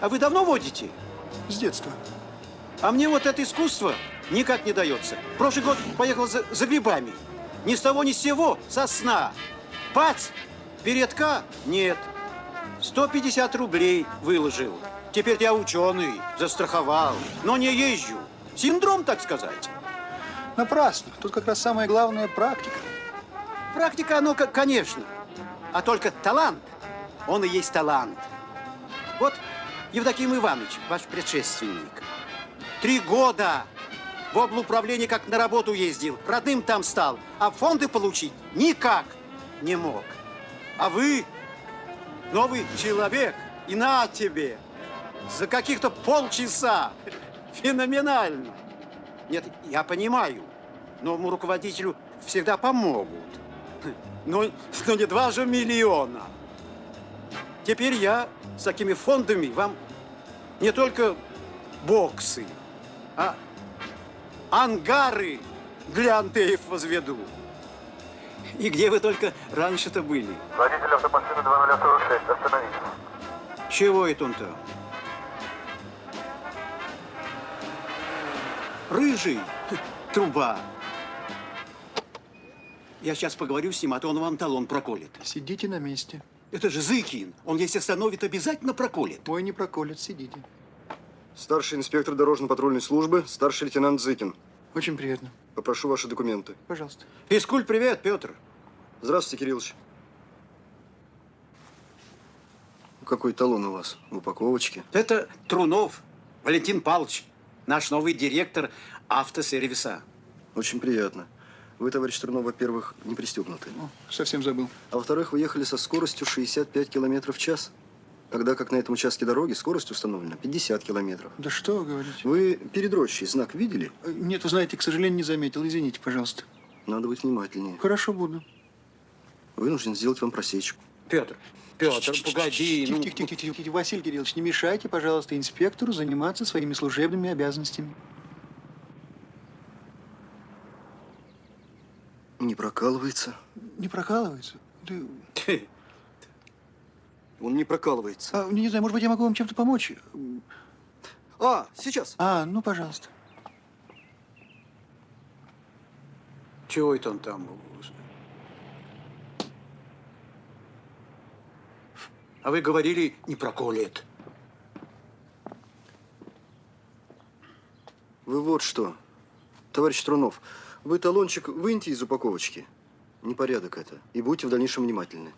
А вы давно водите? С детства. А мне вот это искусство никак не дается. Прошлый год поехал за грибами. Ни с того, ни с сего, со сна. Пац! Передка? Нет. 150 рублей выложил. Теперь я ученый, застраховал, но не езжу. Синдром, так сказать. Напрасно. Тут как раз самое главное практика. Практика, ну, конечно. А только талант, он и есть талант. Вот Евдоким Иванович, ваш предшественник, 3 года в облуправлении как на работу ездил, родным там стал, а фонды получить никак не мог. А вы новый человек, и на тебе, за каких-то полчаса. Феноменально. Нет, я понимаю, новому руководителю всегда помогут. Но не 2 же миллиона. Теперь я с такими фондами вам не только боксы, а ангары для Антеев возведу. И где вы только раньше-то были? Водитель автомашины 2046, остановитесь. Чего это он там? Рыжий, труба. Я сейчас поговорю с ним, а то он вам талон проколет. Сидите на месте. Это же Зыкин. Он, если остановит, обязательно проколет. Мой не проколет, сидите. Старший инспектор дорожно-патрульной службы, старший лейтенант Зыкин. Очень приятно. Попрошу ваши документы. Пожалуйста. Физкульт, привет, Петр. Здравствуйте, Кириллович. Какой талон у вас в упаковочке? Это Трунов Валентин Павлович, наш новый директор автосервиса. Очень приятно. Вы, товарищ Трунов, во-первых, не пристегнуты. О, совсем забыл. А во-вторых, вы ехали со скоростью 65 километров в час. Тогда как на этом участке дороги скорость установлена 50 километров. Да что вы говорите? Вы перед рощей знак видели? Нет, вы знаете, к сожалению, не заметил. Извините, пожалуйста. Надо быть внимательнее. Хорошо, буду. Вынужден сделать вам просечку. Петр, погоди. Тихо, ну, тихо, тихо, тихо, тихо. Василий Кириллович, не мешайте, пожалуйста, инспектору заниматься своими служебными обязанностями. Не прокалывается. Не прокалывается? Да... Он не прокалывается. не знаю, может быть, я могу вам чем-то помочь? А, сейчас. Ну, пожалуйста. Чего это он там? А вы говорили, не проколет. Вы вот что, товарищ Трунов, вы талончик выньте из упаковочки. Непорядок это. И будьте в дальнейшем внимательны.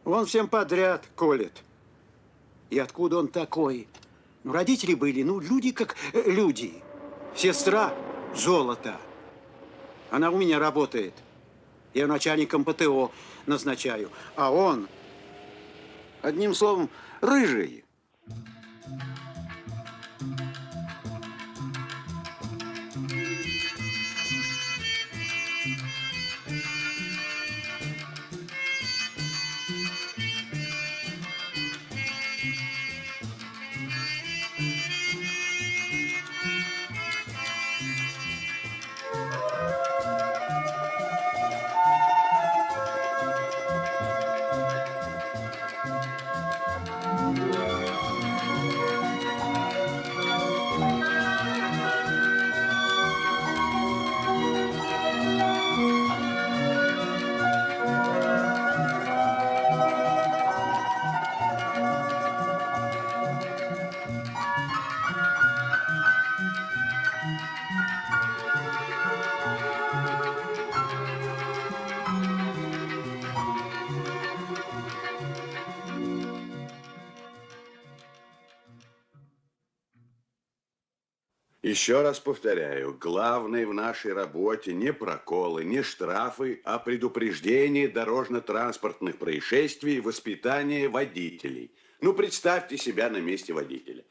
Он всем подряд колет. И откуда он такой? Ну, родители были, люди как люди. Сестра – золото. Она у меня работает. Я начальником ПТО назначаю. А он, одним словом, рыжий. Еще раз повторяю, главное в нашей работе не проколы, не штрафы, а предупреждение дорожно-транспортных происшествий и воспитание водителей. Ну, представьте себя на месте водителя.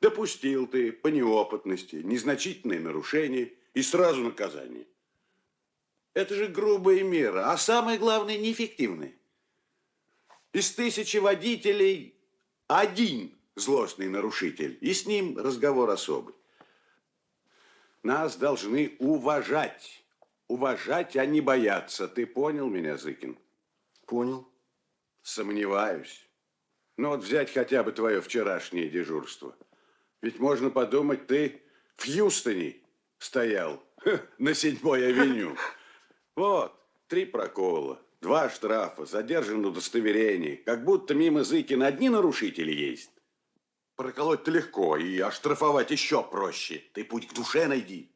Допустил ты по неопытности незначительное нарушение и сразу наказание. Это же грубая мера, а самое главное, неэффективная. Из 1000 водителей 1 злостный нарушитель, и с ним разговор особый. Нас должны уважать. Уважать, а не бояться. Ты понял меня, Зыкин? Понял. Сомневаюсь. Ну вот взять хотя бы твое вчерашнее дежурство. Ведь можно подумать, ты в Хьюстоне стоял на 7-й авеню. Вот, 3 прокола, 2 штрафа, задержано удостоверение. Как будто мимо Зыкина одни нарушители есть. Проколоть-то легко, и оштрафовать еще проще. Ты путь к душе найди.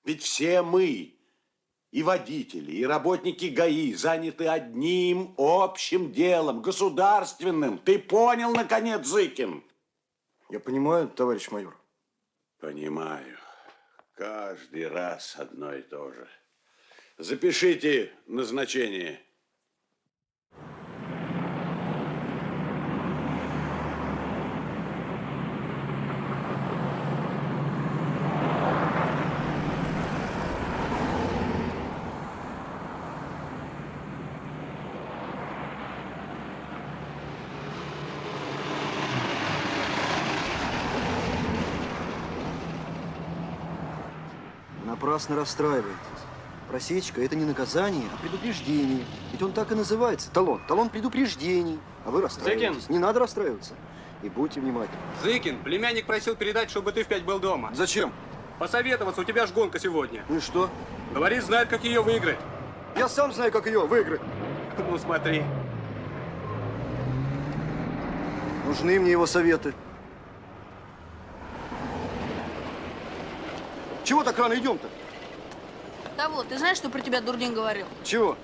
Ведь все мы, и водители, и работники ГАИ, заняты одним общим делом, государственным. Ты понял, наконец, Зыкин? Я понимаю, товарищ майор. Понимаю. Каждый раз одно и то же. Запишите назначение. Напрасно расстраиваетесь. Просечка – это не наказание, а предупреждение. Ведь он так и называется – талон. Талон предупреждений. А вы расстраиваетесь. Зыкин! Не надо расстраиваться. И будьте внимательны. Зыкин, племянник просил передать, чтобы ты в 5 был дома. Зачем? Посоветоваться, у тебя ж гонка сегодня. Ну и что? Говорит, знает, как ее выиграть. Я сам знаю, как ее выиграть. Ну, смотри. Нужны мне его советы. Чего так рано идем-то? Да вот, ты знаешь, что про тебя Дурдин говорил? Чего?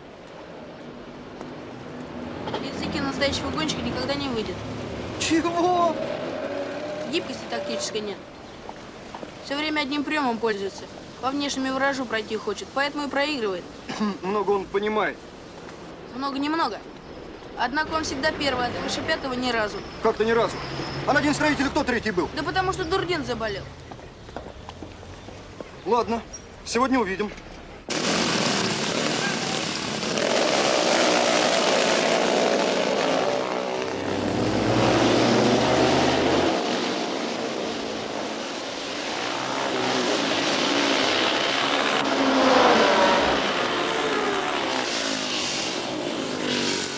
Из Зыкина настоящего гонщика никогда не выйдет. Чего? Гибкости тактической нет. Все время одним приемом пользуется. По внешнему виражу пройти хочет, поэтому и проигрывает. Много он понимает. Много-немного. Однако он всегда первый, а ты выше 5-го ни разу. Как-то ни разу. А на день строителя кто третий был? Да потому что Дурдин заболел. Ладно, сегодня увидим.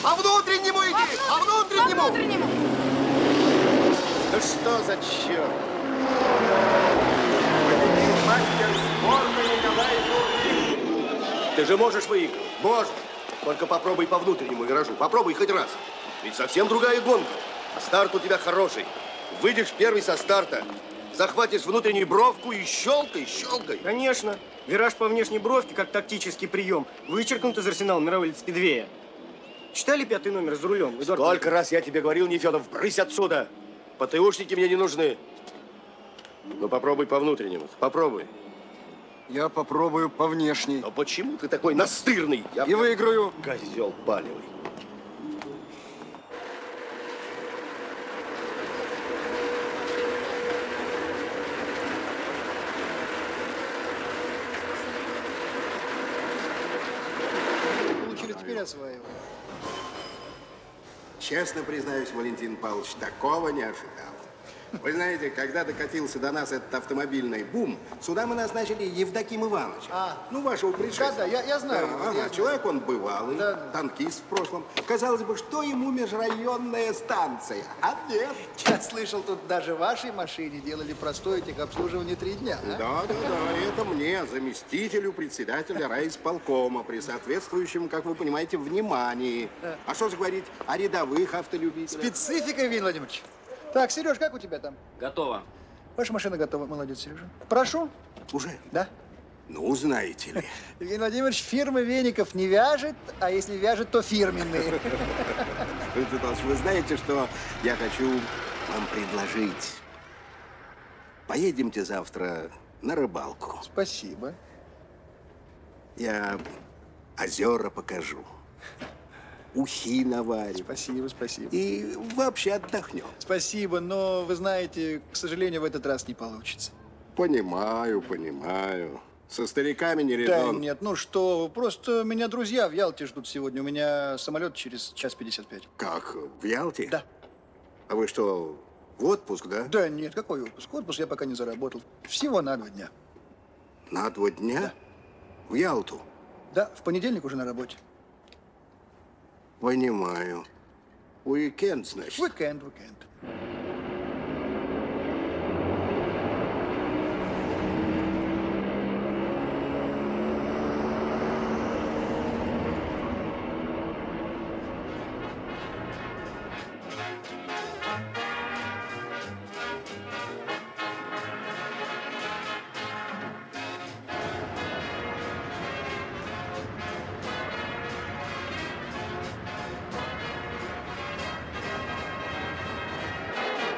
По внутреннему иди! По внутреннему! По внутреннему! Ну что за черт? Ты же можешь выиграть. Можешь. Только попробуй по внутреннему виражу. Попробуй хоть раз. Ведь совсем другая гонка. Старт у тебя хороший. Выйдешь первый со старта. Захватишь внутреннюю бровку и щелкай, щелкай. Конечно. Вираж по внешней бровке, как тактический прием, вычеркнут из арсенала мирового спидвея. Читали 5-й номер за рулем, Эдуард? Сколько раз я тебе говорил, Нефедов, брысь отсюда. ПТУшники мне не нужны. Ну, попробуй по внутреннему. Попробуй. Я попробую по внешней. Но почему ты такой настырный? И выиграю. Козел палевый. Получили, теперь осваиваем. Честно признаюсь, Валентин Павлович, такого не ожидал. Вы знаете, когда докатился до нас этот автомобильный бум, сюда мы назначили Евдоким Ивановича. Ну, вашего предшественника. Да, я знаю. Да, Я ага, знаю. человек он бывалый, Да. танкист в прошлом. Казалось бы, что ему межрайонная станция? А нет. Я слышал, тут даже вашей машине делали простое техобслуживание 3 дня. а? Да, это мне, заместителю председателя райисполкома, при соответствующем, как вы понимаете, внимании. А что же говорить о рядовых автолюбителях? Специфика, Евгений Владимирович. Так, Сереж, как у тебя там? Готово. Ваша машина готова. Молодец, Сережа. Прошу. Уже? Да. Ну, знаете ли. Евгений Владимирович, фирма веников не вяжет, а если вяжет, то фирменные. Владимир Павлович, вы знаете, что я хочу вам предложить? Поедемте завтра на рыбалку. Спасибо. Я озера покажу. Ухи наварим. Спасибо, спасибо. И вообще отдохнем. Спасибо, но вы знаете, к сожалению, в этот раз не получится. Понимаю. Со стариками не Да резон. нет, ну что, вы, просто меня друзья в Ялте ждут сегодня. У меня самолет через 1:55. Как, в Ялте? Да. А вы что, в отпуск, да? Да нет, какой отпуск? Отпуск я пока не заработал. Всего на 2 дня. На 2 дня? Да. В Ялту? Да, в понедельник уже на работе. Понимаю. Уикенд, значит. Уикенд.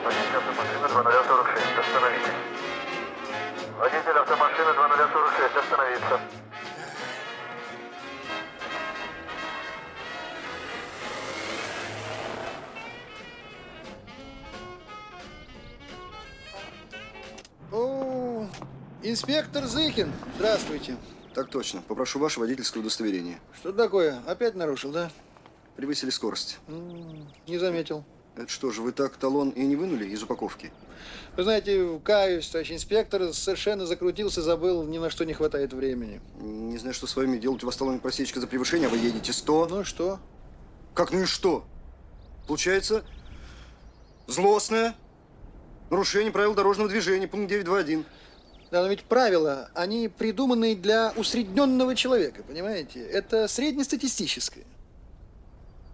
Водитель автомашины 2046, остановитесь. Водитель автомашины 2046, остановиться. О, инспектор Зыкин, здравствуйте. Так точно. Попрошу ваше водительское удостоверение. Что такое? Опять нарушил, да? Превысили скорость. Не заметил. Это что же, вы так талон и не вынули из упаковки? Вы знаете, каюсь, товарищ инспектор, совершенно закрутился, забыл, ни на что не хватает времени. Не знаю, что с вами делать. У вас талон просечка за превышение, а вы едете 100. Ну и что? Как ну и что? Получается, злостное нарушение правил дорожного движения, пункт 9.2.1. Да, но ведь правила, они придуманы для усредненного человека, понимаете? Это среднестатистическое.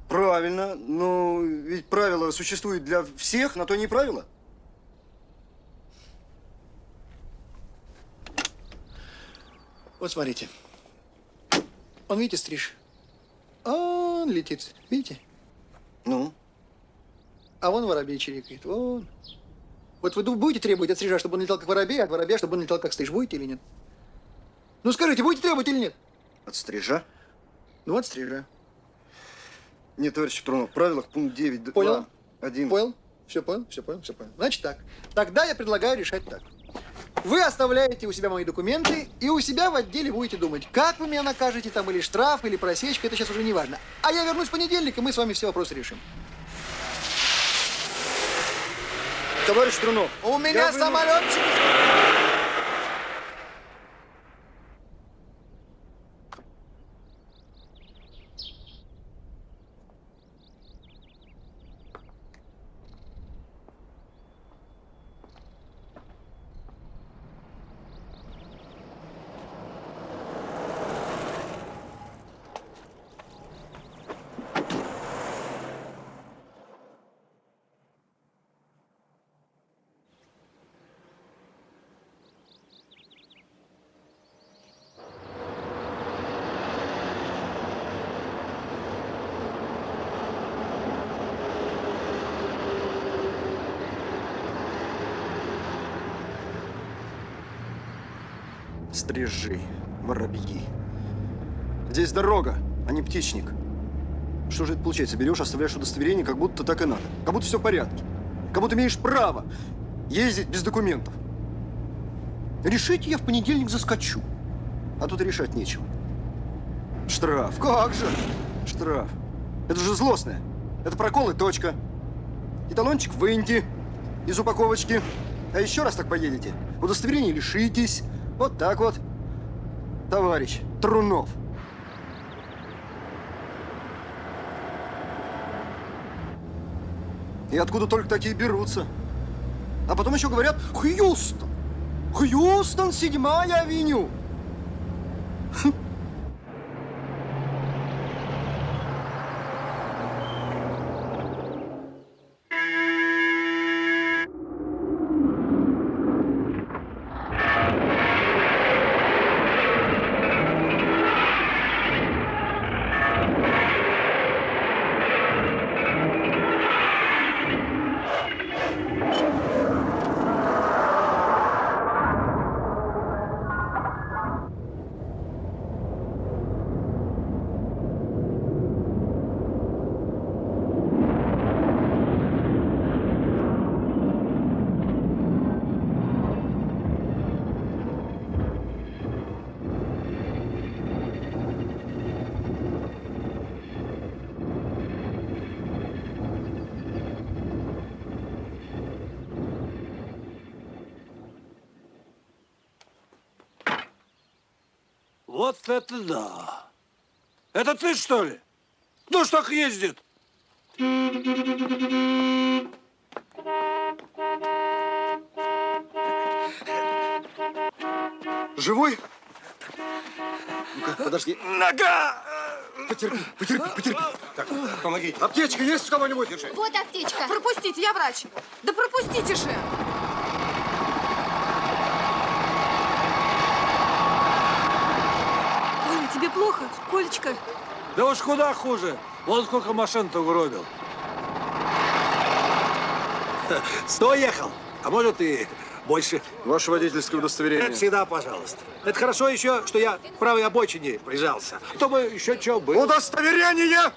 Правильно, но ведь правила существуют для всех, на то не правила. Вот смотрите. Он, видите, стриж? Он летит, видите? Ну? А вон воробей чирикает, вон. Вот вы будете требовать от стрижа, чтобы он летал как воробей, а от воробья, чтобы он летал как стриж, будете или нет? Ну скажите, будете требовать или нет? От стрижа? Ну от стрижа. Нет, товарищ Петрунов, в правилах пункт 9.2.1. Понял? 1. Понял? Все понял? Все понял? Все понял. Значит так. Тогда я предлагаю решать так. Вы оставляете у себя мои документы, и у себя в отделе будете думать, как вы меня накажете, там, или штраф, или просечка, это сейчас уже не важно. А я вернусь в понедельник, и мы с вами все вопросы решим. Товарищ Трунов, У меня самолетчик. Стрижи, воробьи. Здесь дорога, а не птичник. Что же это получается? Берешь, оставляешь удостоверение, как будто так и надо. Как будто все в порядке. Как будто имеешь право ездить без документов. Решите, я в понедельник заскочу. А тут решать нечего. Штраф. Как же? Штраф. Это же злостное. Это прокол и точка. И талончик выньте из упаковочки. А еще раз так поедете, удостоверение лишитесь. Вот так вот, товарищ Трунов. И откуда только такие берутся? А потом еще говорят, Хьюстон, 7-я авеню. Вот это да! Это ты, что ли? Кто ж так ездит? Живой? Ну-ка, подожди. Нога! Потерпи, потерпи, потерпи. Так, помогите. Аптечка есть у кого-нибудь? Держи. Вот аптечка. Пропустите, я врач. Да пропустите же. Коля, тебе плохо? Колечка. Да уж куда хуже. Вон сколько машин-то угробил. Сто ехал. А может и больше. Ваше водительское удостоверение. Это всегда, пожалуйста. Это хорошо еще, что я в правой обочине прижался. А то бы еще что было. Удостоверение!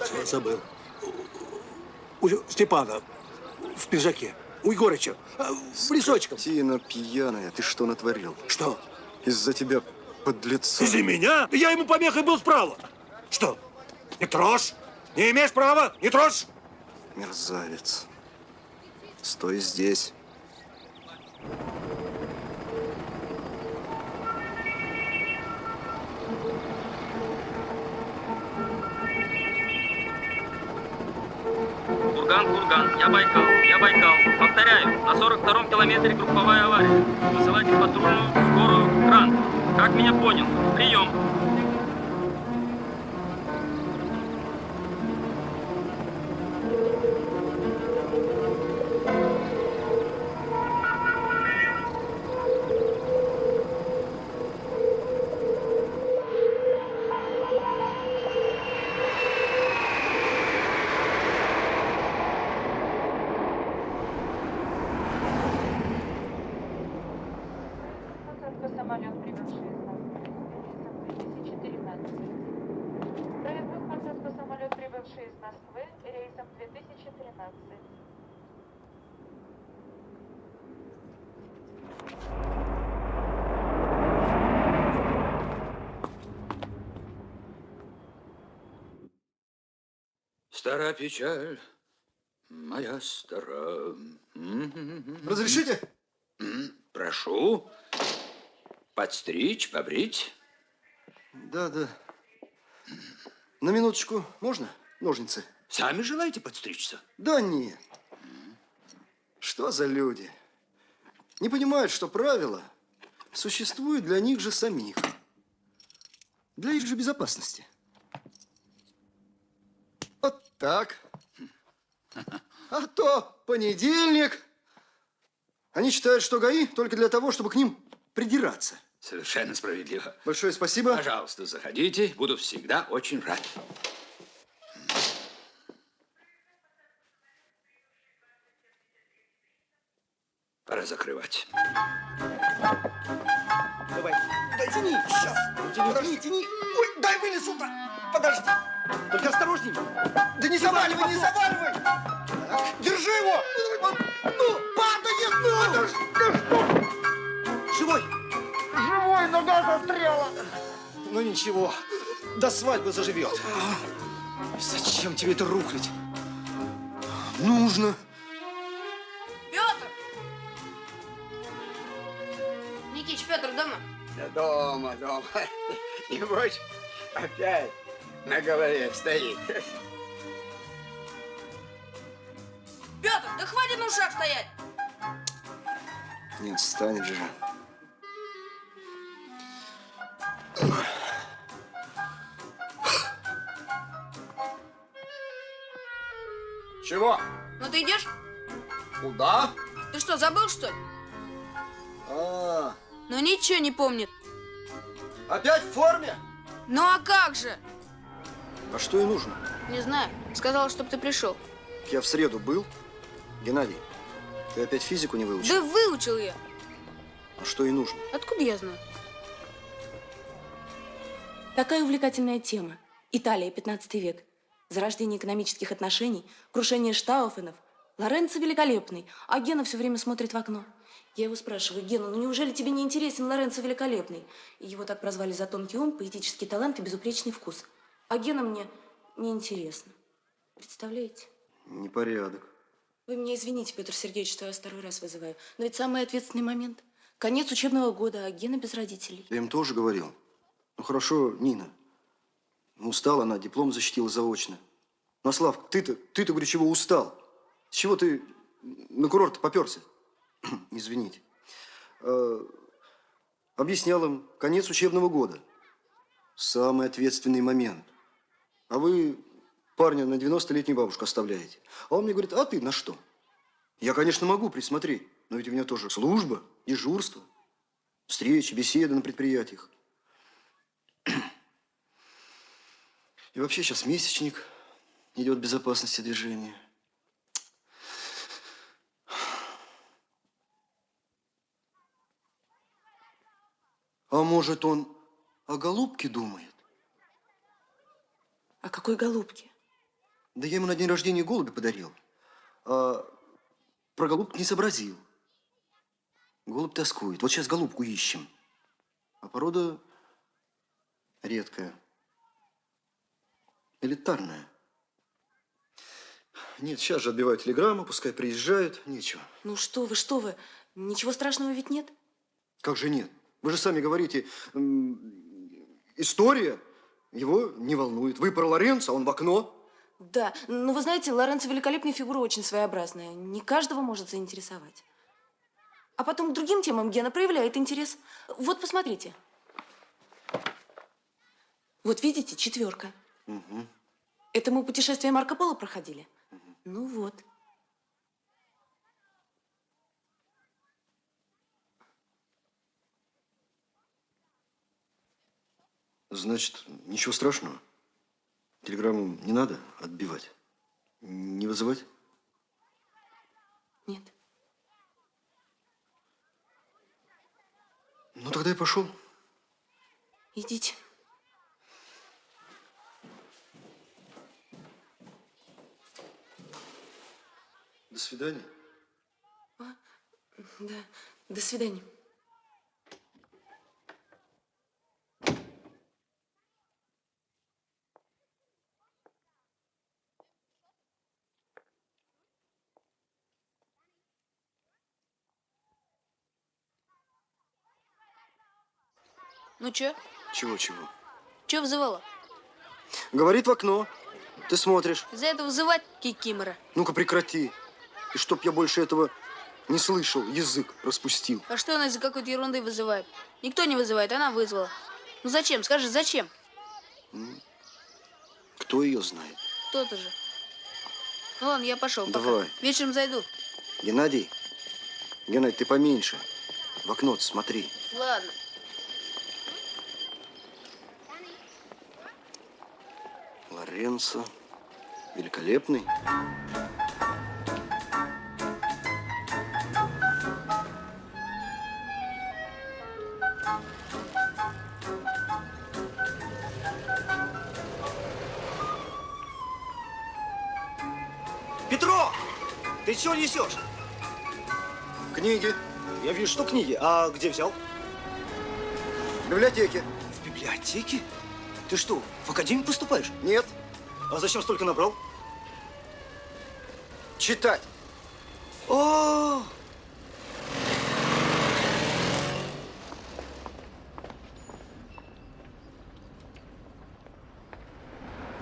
Что забыл? У Степана в пиджаке. У Егорыча. В лесочком. Тина пьяная, ты что натворил? Что? Из-за тебя, подлеца. Из-за меня? Я ему помехой был справа. Что? Не трожь? Не имеешь права? Не трожь? Мерзавец. Стой здесь. Курган, я Байкал. Повторяю, на 42-м километре групповая авария. Высылайте патрульную, скорую, кран. Как меня понял? Прием. Самолет, прибывший из Москвы, рейсом 2013. Проездной посадку самолет, прибывший из Москвы, рейсом 2013. Стара печаль, моя стара. Разрешите? Прошу. Подстричь, побрить. Да, да. На минуточку можно? Ножницы. Сами желаете подстричься? Да нет. Что за люди? Не понимают, что правила существуют для них же самих. Для их же безопасности. Вот так. А то понедельник. Они считают, что ГАИ только для того, чтобы к ним придираться. Совершенно справедливо. Большое спасибо. Пожалуйста, заходите. Буду всегда очень рад. Пора закрывать. Давай. Да тяни, сейчас. Тяни. Ой, дай вылезу-то. Подожди. Только осторожней. Да не заваливай, не заваливай. Так, держи его. Ну, падает. Живой. Живой, нога застряла. Ну ничего, до свадьбы заживет. Зачем тебе это рухлить? Нужно. Петр! Никич, Петр дома? Да дома. Небось, опять на голове стоит. Петр, да хватит на ушах стоять! Не отстанет же. Чего? Ну ты идешь? Куда? Ты что, забыл, что ли? Ну ничего не помнит. Опять в форме? Ну а как же? А что и нужно? Не знаю. Сказала, чтобы ты пришел. Я в среду был. Геннадий, ты опять физику не выучил? Да выучил я. А что и нужно? Откуда я знаю? Такая увлекательная тема. Италия, 15 век. Зарождение экономических отношений, крушение Штауфенов. Лоренцо великолепный, а Гена все время смотрит в окно. Я его спрашиваю: Гена, ну неужели тебе не интересен Лоренцо великолепный? И его так прозвали за тонкий ум, поэтический талант и безупречный вкус. А Гена мне не интересно. Представляете? Непорядок. Вы меня извините, Петр Сергеевич, что я вас второй раз вызываю. Но ведь самый ответственный момент. Конец учебного года, а Гена без родителей. Я им тоже говорил. Ну хорошо, Нина. Устал она, диплом защитила заочно. Ну, а Слав, ты-то, говорю, чего устал? С чего ты на курорт попёрся? Извините. Объяснял им, конец учебного года. Самый ответственный момент. А вы парня на 90-летнюю бабушку оставляете. А он мне говорит, а ты на что? Я, конечно, могу присмотреть, но ведь у меня тоже служба, дежурство, встречи, беседы на предприятиях. И вообще сейчас месячник идет безопасности движения. А может, он о голубке думает? О какой голубке? Да я ему на день рождения голубя подарил. А про голубку не сообразил. Голубь тоскует. Вот сейчас голубку ищем. А порода редкая. Элитарная. Нет, сейчас же отбивают телеграмму, пускай приезжают. Нечего. Ну что вы, ничего страшного ведь нет? Как же нет? Вы же сами говорите, история его не волнует. Вы про Лоренцо, а он в окно. Да, но вы знаете, Лоренцо великолепная фигура, очень своеобразная. Не каждого может заинтересовать. А потом к другим темам Гена проявляет интерес. Вот, посмотрите. Вот видите, 4. Угу. Это мы путешествие Марко Поло проходили? Угу. Ну вот. Значит, ничего страшного. Телеграмму не надо отбивать? Не вызывать? Нет. Ну, тогда я пошел. Идите. До свидания. Да, до свидания. Ну чё? Чего? Чё вызывала? Говорит в окно. Ты смотришь. За это вызывать кикимора. Ну-ка прекрати. И чтоб я больше этого не слышал, язык распустил. А что она из-за какой-то ерунды вызывает? Никто не вызывает, она вызвала. Ну зачем? Скажи, зачем? Кто ее знает? Кто-то же. Ну ладно, я пошел. Давай. Пока. Вечером зайду. Геннадий, ты поменьше. В окно-то смотри. Ладно. Лоренцо. Великолепный. Петро! Ты чего несешь? Книги. Я вижу, что книги. А где взял? В библиотеке. В библиотеке? Ты что, в академию поступаешь? Нет. А зачем столько набрал? Читать. О!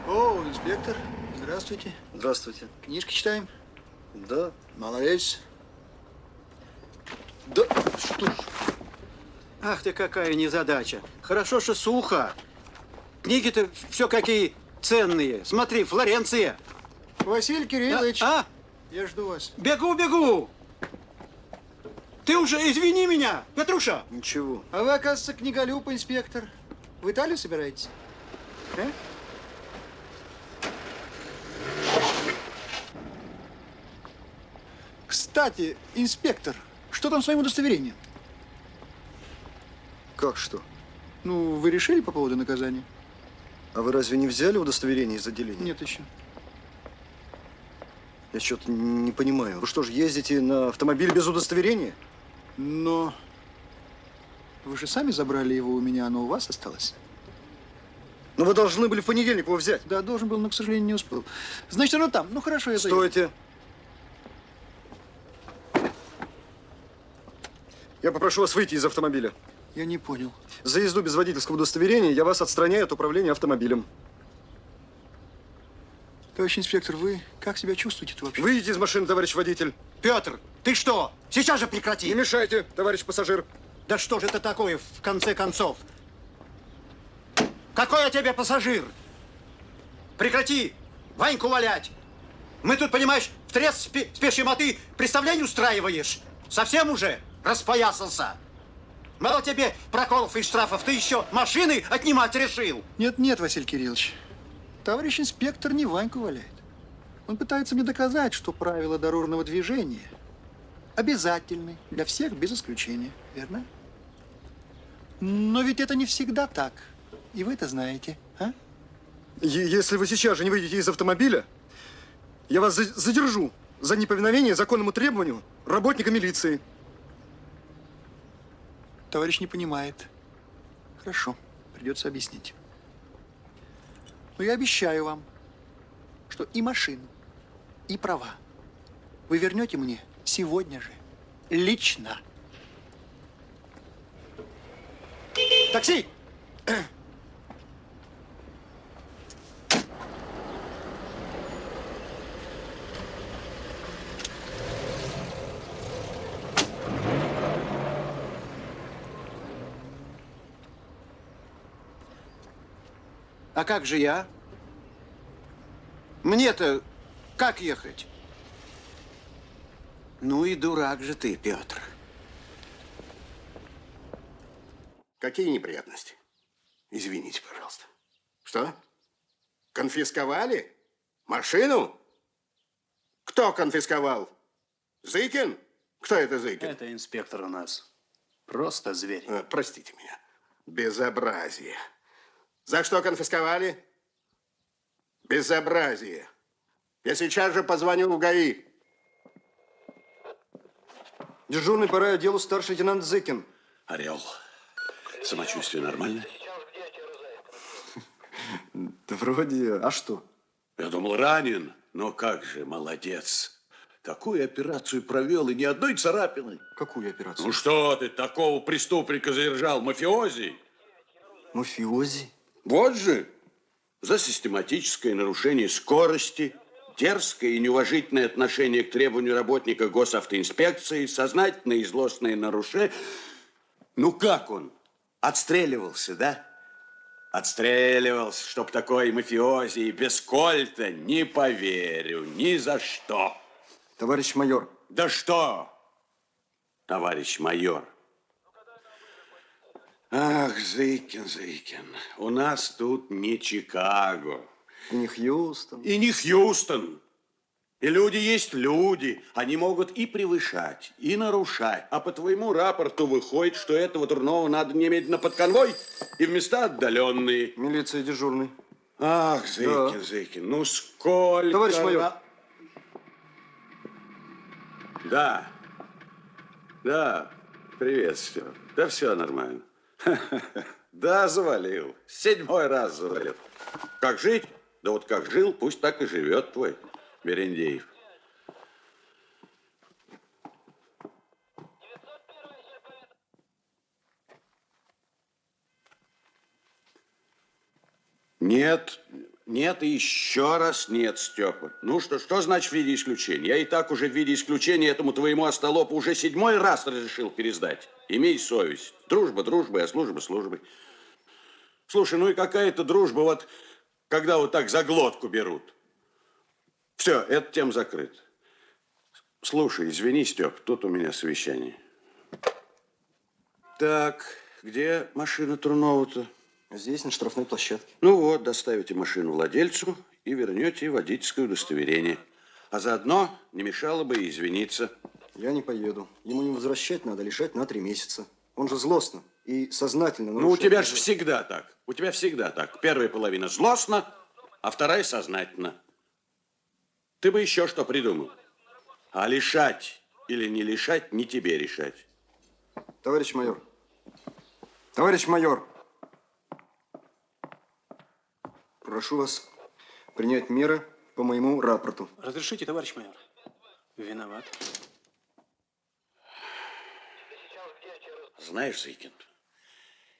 О, инспектор, здравствуйте. Здравствуйте. Книжки читаем? Да. Молодец. Да что ж. Ах ты, какая незадача. Хорошо, что сухо. Книги-то все какие ценные. Смотри, Флоренция. Василий Кириллович. Я жду вас. Бегу. Ты уже извини меня, Петруша. Ничего. А вы, оказывается, книголюб, инспектор. В Италию собираетесь? А? Кстати, инспектор, что там с моим удостоверением? Как что? Ну, вы решили по поводу наказания? А вы разве не взяли удостоверение из отделения? Нет еще. Я что-то не понимаю. Вы что же, ездите на автомобиле без удостоверения? Но вы же сами забрали его у меня, оно у вас осталось. Но вы должны были в понедельник его взять. Да, должен был, но, к сожалению, не успел. Значит, оно там. Ну, хорошо, я заеду. Стойте. Я попрошу вас выйти из автомобиля. Я не понял. За езду без водительского удостоверения я вас отстраняю от управления автомобилем. Товарищ инспектор, вы как себя чувствуете-то вообще? Выйдите из машины, товарищ водитель. Петр, ты что? Сейчас же прекрати. Не мешайте, товарищ пассажир. Да что же это такое, в конце концов? Какой я тебе пассажир? Прекрати Ваньку валять. Мы тут, понимаешь, в треск спешим, а ты представление устраиваешь. Совсем уже распоясался. Мало тебе проколов и штрафов, ты еще машины отнимать решил. Нет, Василий Кириллович. Товарищ инспектор не Ваньку валяет. Он пытается мне доказать, что правила дорожного движения обязательны для всех без исключения. Верно? Но ведь это не всегда так. И вы это знаете, а? Если вы сейчас же не выйдете из автомобиля, я вас задержу за неповиновение законному требованию работника милиции. Товарищ не понимает. Хорошо, придется объяснить. Но я обещаю вам, что и машину, и права вы вернете мне сегодня же, лично. Такси! А как же я? Мне-то как ехать? Ну и дурак же ты, Петр. Какие неприятности? Извините, пожалуйста. Что? Конфисковали? Машину? Кто конфисковал? Зыкин? Кто это Зыкин? Это инспектор у нас. Просто зверь. Простите меня. Безобразие. За что конфисковали? Безобразие. Я сейчас же позвоню в ГАИ. Дежурный по райотделу старший лейтенант Зыкин. Орел, самочувствие нормальное? Да вроде, а что? Я думал, ранен, но как же, молодец. Такую операцию провел и ни одной царапины. Какую операцию? Ну что ты, такого преступника задержал, мафиози? Мафиози? Вот же, за систематическое нарушение скорости, дерзкое и неуважительное отношение к требованию работника госавтоинспекции, сознательное и злостное нарушение. Ну как он? Отстреливался, да? Отстреливался, чтоб такой мафиози и без кольта, не поверю, ни за что. Товарищ майор. Да что, товарищ майор? Ах, Зыкин, Зыкин, у нас тут не Чикаго. И не Хьюстон. И не Хьюстон. И люди есть люди. Они могут и превышать, и нарушать. А по твоему рапорту выходит, что этого дурного надо немедленно под конвой и в места отдаленные. Милиция дежурный. Ах, Зыкин, Да. Зыкин, ну сколько... Товарищ майор. Да, приветствую. Да все нормально. Да, завалил. 7-й раз завалил. Как жить? Да вот как жил, пусть так и живет твой Берендеев. Нет и еще раз нет, Степа. Ну что значит в виде исключения? Я и так уже в виде исключения этому твоему остолопу уже 7-й раз разрешил пересдать. Имей совесть. Дружба дружбой, а служба службой. Слушай, ну и какая-то дружба, вот когда вот так за глотку берут. Все, эта тема закрыта. Слушай, извини, Степ, тут у меня совещание. Так, где машина Трунова-то? Здесь, на штрафной площадке. Ну вот, доставите машину владельцу и вернете водительское удостоверение. А заодно не мешало бы и извиниться. Я не поеду. Ему не возвращать надо, лишать на 3 месяца. Он же злостно и сознательно нарушает. Ну, у тебя же всегда так. У тебя всегда так. Первая половина злостно, а вторая сознательно. Ты бы еще что придумал. А лишать или не лишать, не тебе решать. Товарищ майор. Товарищ майор. Прошу вас принять меры по моему рапорту. Разрешите, товарищ майор? Виноват. Знаешь, Зыкин,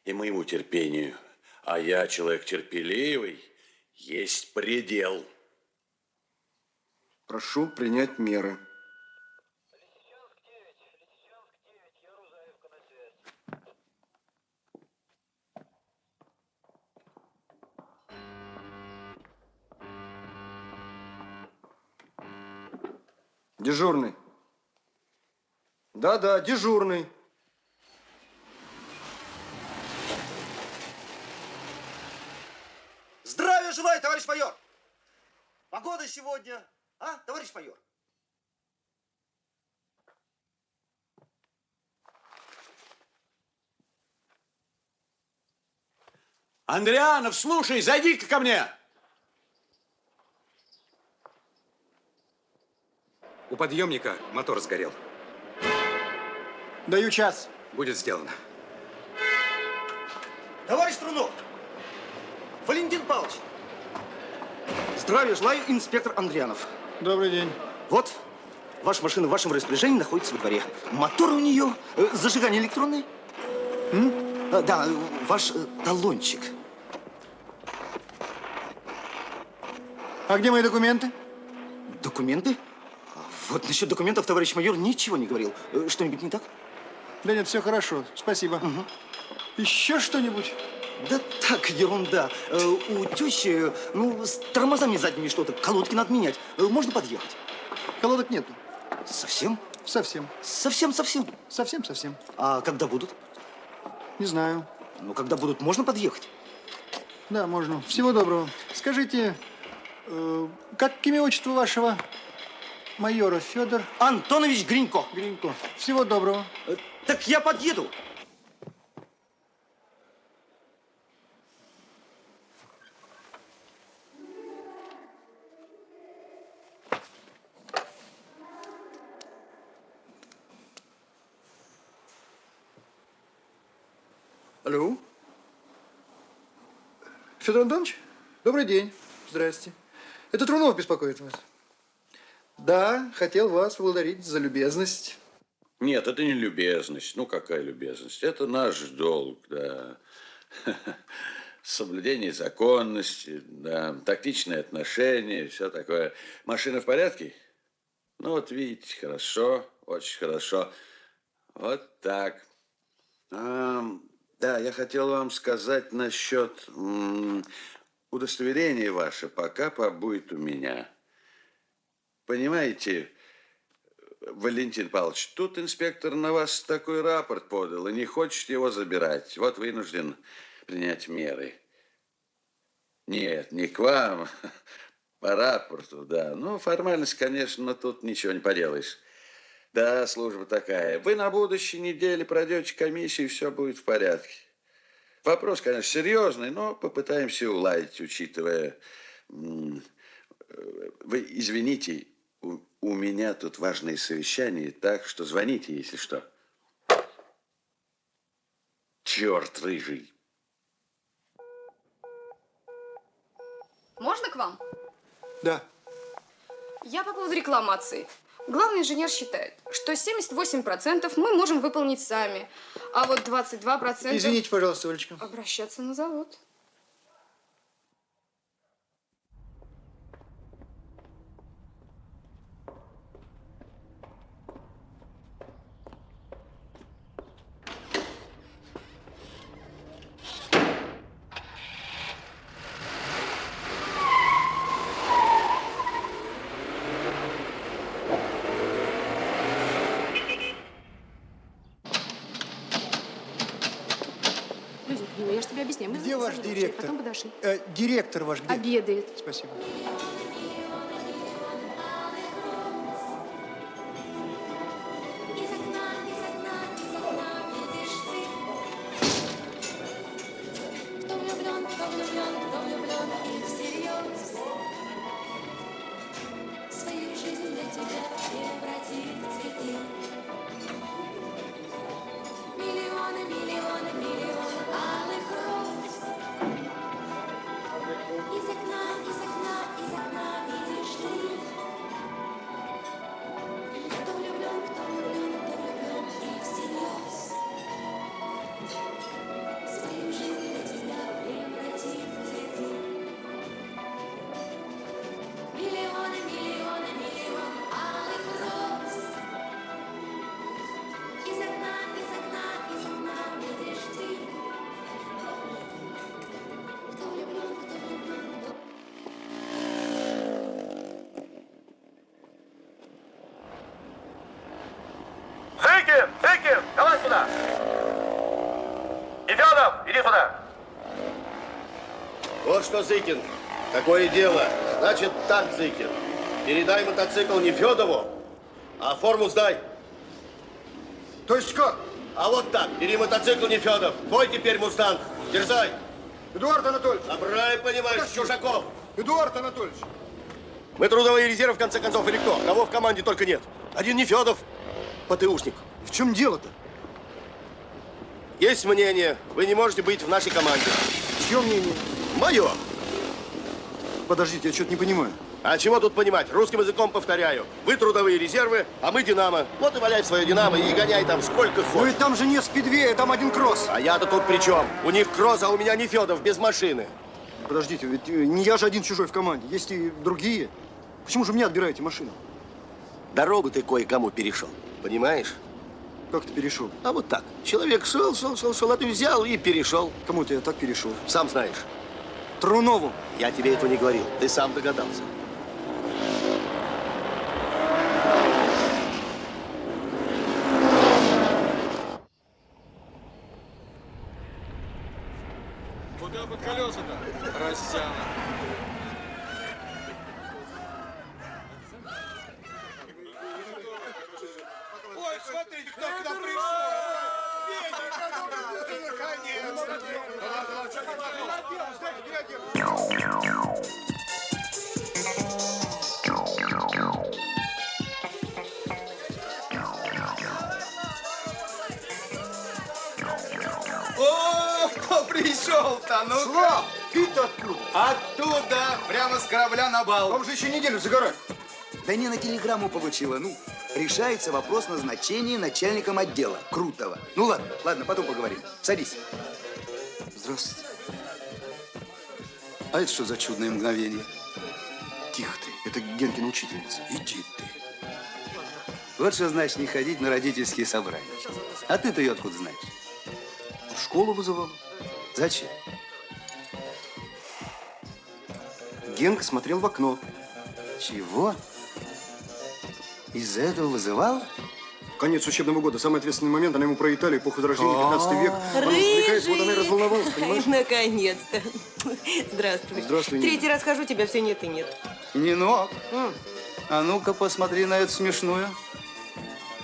и моему терпению, а я человек терпеливый, есть предел. Прошу принять меры. Дежурный. Да-да, дежурный. Здравия желаю, товарищ майор! Погода сегодня, а, товарищ майор? Андрианов, слушай, зайди-ка ко мне. У подъемника мотор сгорел. Даю час. Будет сделано. Товарищ Трунов! Валентин Павлович! Здравия желаю, инспектор Андрианов. Добрый день. Вот, ваша машина в вашем распоряжении находится во дворе. Мотор у нее, зажигание электронное. Да, ваш талончик. А где мои документы? Документы? Вот насчет документов товарищ майор ничего не говорил. Что-нибудь не так? Да нет, все хорошо. Спасибо. Еще что-нибудь? Да так, ерунда. У тещи, ну, с тормозами задними что-то. Колодки надо менять. Можно подъехать? Колодок нету. Совсем? Совсем. Совсем-совсем? Совсем-совсем. А когда будут? Не знаю. Ну, когда будут, можно подъехать? Да, можно. Всего доброго. Скажите, как имя отчество вашего майора? Федор? Антонович Гринько. Гринько. Всего доброго. Так я подъеду. Алло? Федор Антонович? Добрый день. Здрасте. Это Трунов беспокоит вас. Да, хотел вас поблагодарить за любезность. Нет, это не любезность. Ну, какая любезность? Это наш долг, да. Соблюдение законности, да, тактичные отношения, все такое. Машина в порядке? Ну, вот видите, хорошо, очень хорошо. Вот так. Да, я хотел вам сказать насчет удостоверения ваше пока побудет у меня. Понимаете, Валентин Павлович, тут инспектор на вас такой рапорт подал и не хочет его забирать. Вот вынужден принять меры. Нет, не к вам, по рапорту, да. Ну, формальность, конечно, но тут ничего не поделаешь. Да, служба такая. Вы на будущей неделе пройдете комиссию, и все будет в порядке. Вопрос, конечно, серьезный, но попытаемся уладить, учитывая... Вы извините, у меня тут важные совещания, так что звоните, если что. Черт рыжий. Можно к вам? Да. Я по поводу рекламации. Главный инженер считает, что 78% мы можем выполнить сами, а вот 22%... Извините, пожалуйста, Олечка. Обращаться на завод. Люзенька, я же тебе объясняю. Мы Где ваш директор? Потом подошли. Директор ваш где? Обедает. Спасибо. Кто влюблен, кто влюблен, кто влюблен и всерьез свою жизнь для тебя превратит в цветы. Миллионы, миллионы, миллионы алых роз. Из окна, из окна, из окна. Зыкин, давай сюда! Нефедов, иди сюда! Вот что, Зыкин, такое дело. Значит так, Зыкин. Передай мотоцикл Нефедову, а форму сдай. То есть как? А вот так, бери мотоцикл Нефедов. Твой теперь мустанг. Дерзай. Эдуард Анатольевич. Набрали, понимаешь, чужаков. Эдуард Анатольевич. Мы трудовые резервы, в конце концов, или кто? Кого в команде только нет. Один Нефедов, ПТУшник. В чем дело-то? Есть мнение, вы не можете быть в нашей команде. Чье мнение? Мое. Подождите, я что-то не понимаю. А чего тут понимать? Русским языком повторяю. Вы трудовые резервы, а мы Динамо. Вот и валяй свое Динамо и гоняй там сколько хочешь. Ну и там же нет спидвея, там один кросс. А я-то тут при чем? У них кросс, а у меня Нефедов без машины. Подождите, ведь не я же один чужой в команде. Есть и другие. Почему же мне отбираете машину? Дорогу ты кое-кому перешел, понимаешь? Как ты перешел? А вот так. Человек шел, а ты взял и перешел. Кому-то я так перешел. Сам знаешь. Трунову. Я тебе этого не говорил. Ты сам догадался. Куда под колеса-то, Растяна? Ой, смотрите, кто к нам пришел! О, кто пришел-то? Ну, Слав, ты-то откуда? оттуда, прямо с корабля на бал. Вам же еще неделю загорать. Да не на телеграмму получила. Ну, решается вопрос назначения начальником отдела. Крутого. Ну ладно, ладно, потом поговорим. Садись. Здравствуйте. А это что за чудное мгновение? Тихо ты, это Генкина учительница. Иди ты. Вот что значит не ходить на родительские собрания. А ты-то ее откуда знаешь? В школу вызывал. Зачем? Генка смотрел в окно. Чего? Из-за этого вызывал? Конец учебного года, самый ответственный момент, она ему про Италию, эпоху Возрождения, 15 век. Она увлекается, вот она и разволновалась, понимаешь? Наконец-то. Здравствуй. Здравствуй, Нина. Третий раз хожу, тебя все нет и нет. Нинок, а ну-ка посмотри на эту смешную.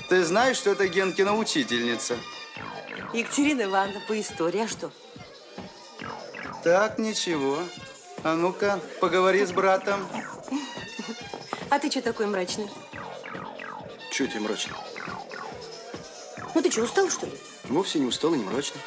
Ты знаешь, что это Генкина учительница? Екатерина Ивановна по истории, а что? Так, ничего. А ну-ка, поговори с братом. А ты что такой мрачный? Чего тебе мрачно? Ну ты что, устал, что ли? Вовсе не устал и не мрачно.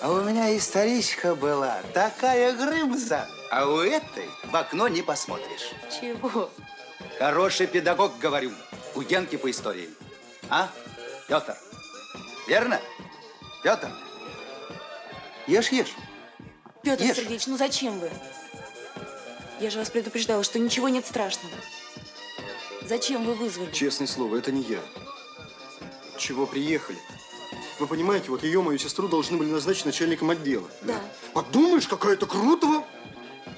А у меня историчка была, такая грымза. А у этой в окно не посмотришь. Чего? Хороший педагог, говорю, у Генки по истории. А, Петр? Верно? Петр? Ешь. Петр Ешь. Сергеевич, ну зачем вы? Я же вас предупреждала, что ничего нет страшного. Зачем вы вызвали? Честное слово, это не я. Чего приехали-то? Вы понимаете, вот ее, мою сестру, должны были назначить начальником отдела. Да. Подумаешь, какая-то Крутова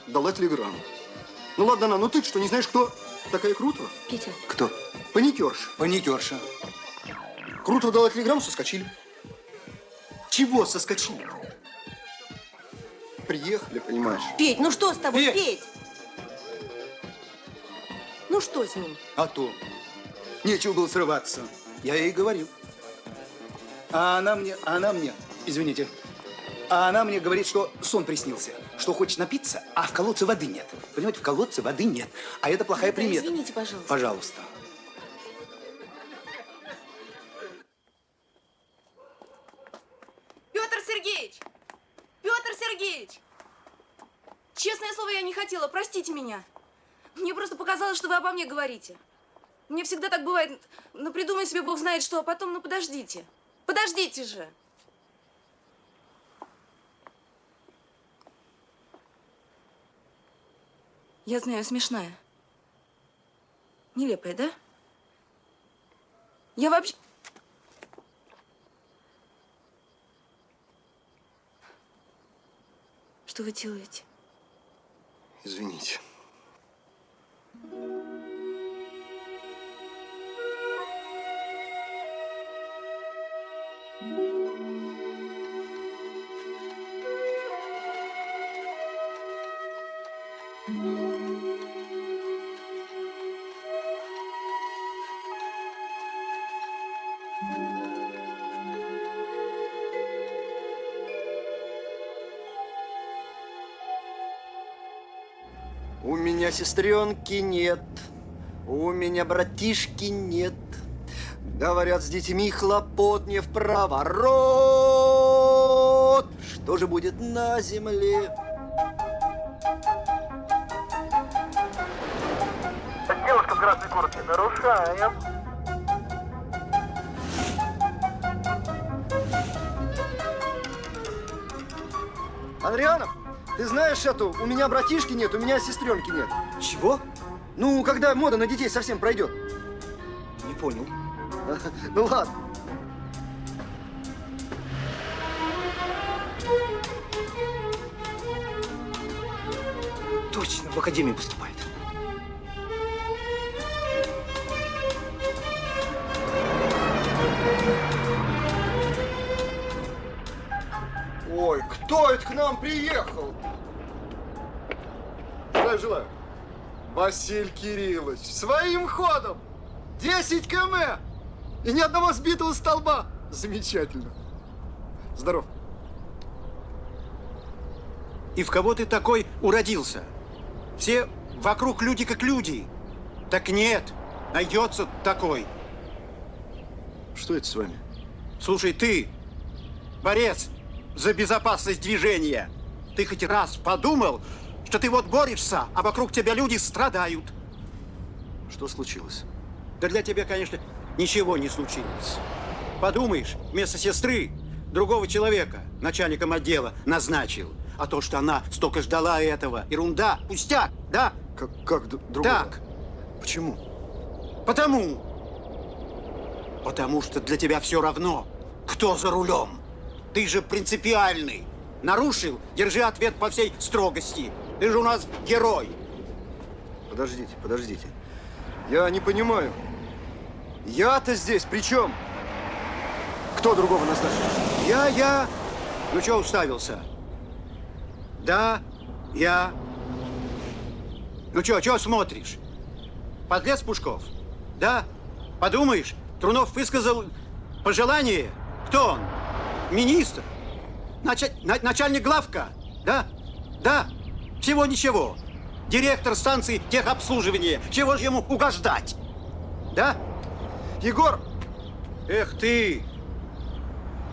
дала телеграмму. Ну ладно, она, ну ты что, не знаешь, кто такая Крутова? Петя. Кто? Паникерша. Паникерша. Крутова дала телеграмму, соскочили. Чего соскочили? Приехали, понимаешь. Петь, ну что с тобой, Петь! Петь? Ну что с ним? А то. Нечего было срываться. Я ей говорю. А она мне, извините, а она мне говорит, что сон приснился, что хочет напиться, а в колодце воды нет. Понимаете, в колодце воды нет. А это плохая Петр, примета. извините, пожалуйста. Пожалуйста. Петр Сергеевич! Петр Сергеевич! Честное слово, я не хотела, простите меня. Мне просто показалось, что вы обо мне говорите. Мне всегда так бывает. Ну, придумай себе, Бог знает что, а потом, ну, подождите. Подождите же. Я знаю, смешная. Нелепая, да? Я вообще... Что вы делаете? Извините. У меня сестренки нет, у меня братишки нет. Говорят, с детьми хлопот не в проворот. Что же будет на земле? Девушка в красной куртке, нарушаем. Андрианов, ты знаешь эту? У меня братишки нет, у меня сестренки нет. Чего? Ну, когда мода на детей совсем пройдет. Не понял. Ну ладно. Точно, в академию поступает. Ой, кто это к нам приехал? Желаю, желаю. Василий Кириллович, своим ходом! 10 км! И ни одного сбитого столба! Замечательно. Здоров. И в кого ты такой уродился? Все вокруг люди как люди. Так нет, найдется такой. Что это с вами? Слушай, ты, борец за безопасность движения, ты хоть раз подумал, что ты вот борешься, а вокруг тебя люди страдают? Что случилось? Да для тебя, конечно, ничего не случилось. Подумаешь, вместо сестры другого человека начальником отдела назначил. А то, что она столько ждала этого, ерунда, пустяк, да? Как другого? Так. Почему? Потому что для тебя все равно, кто за рулем. Ты же принципиальный. Нарушил, держи ответ по всей строгости. Ты же у нас герой. Подождите, подождите. Я не понимаю. Я-то здесь при чем? Кто другого назначил? Я. Ну что уставился? Да, я. Ну что смотришь? Подлец Пушков? Да? Подумаешь, Трунов высказал пожелание. Кто он? Министр? Начальник главка? Да? Да. Всего ничего. Директор станции техобслуживания. Чего же ему угождать? Да? Егор! Эх ты!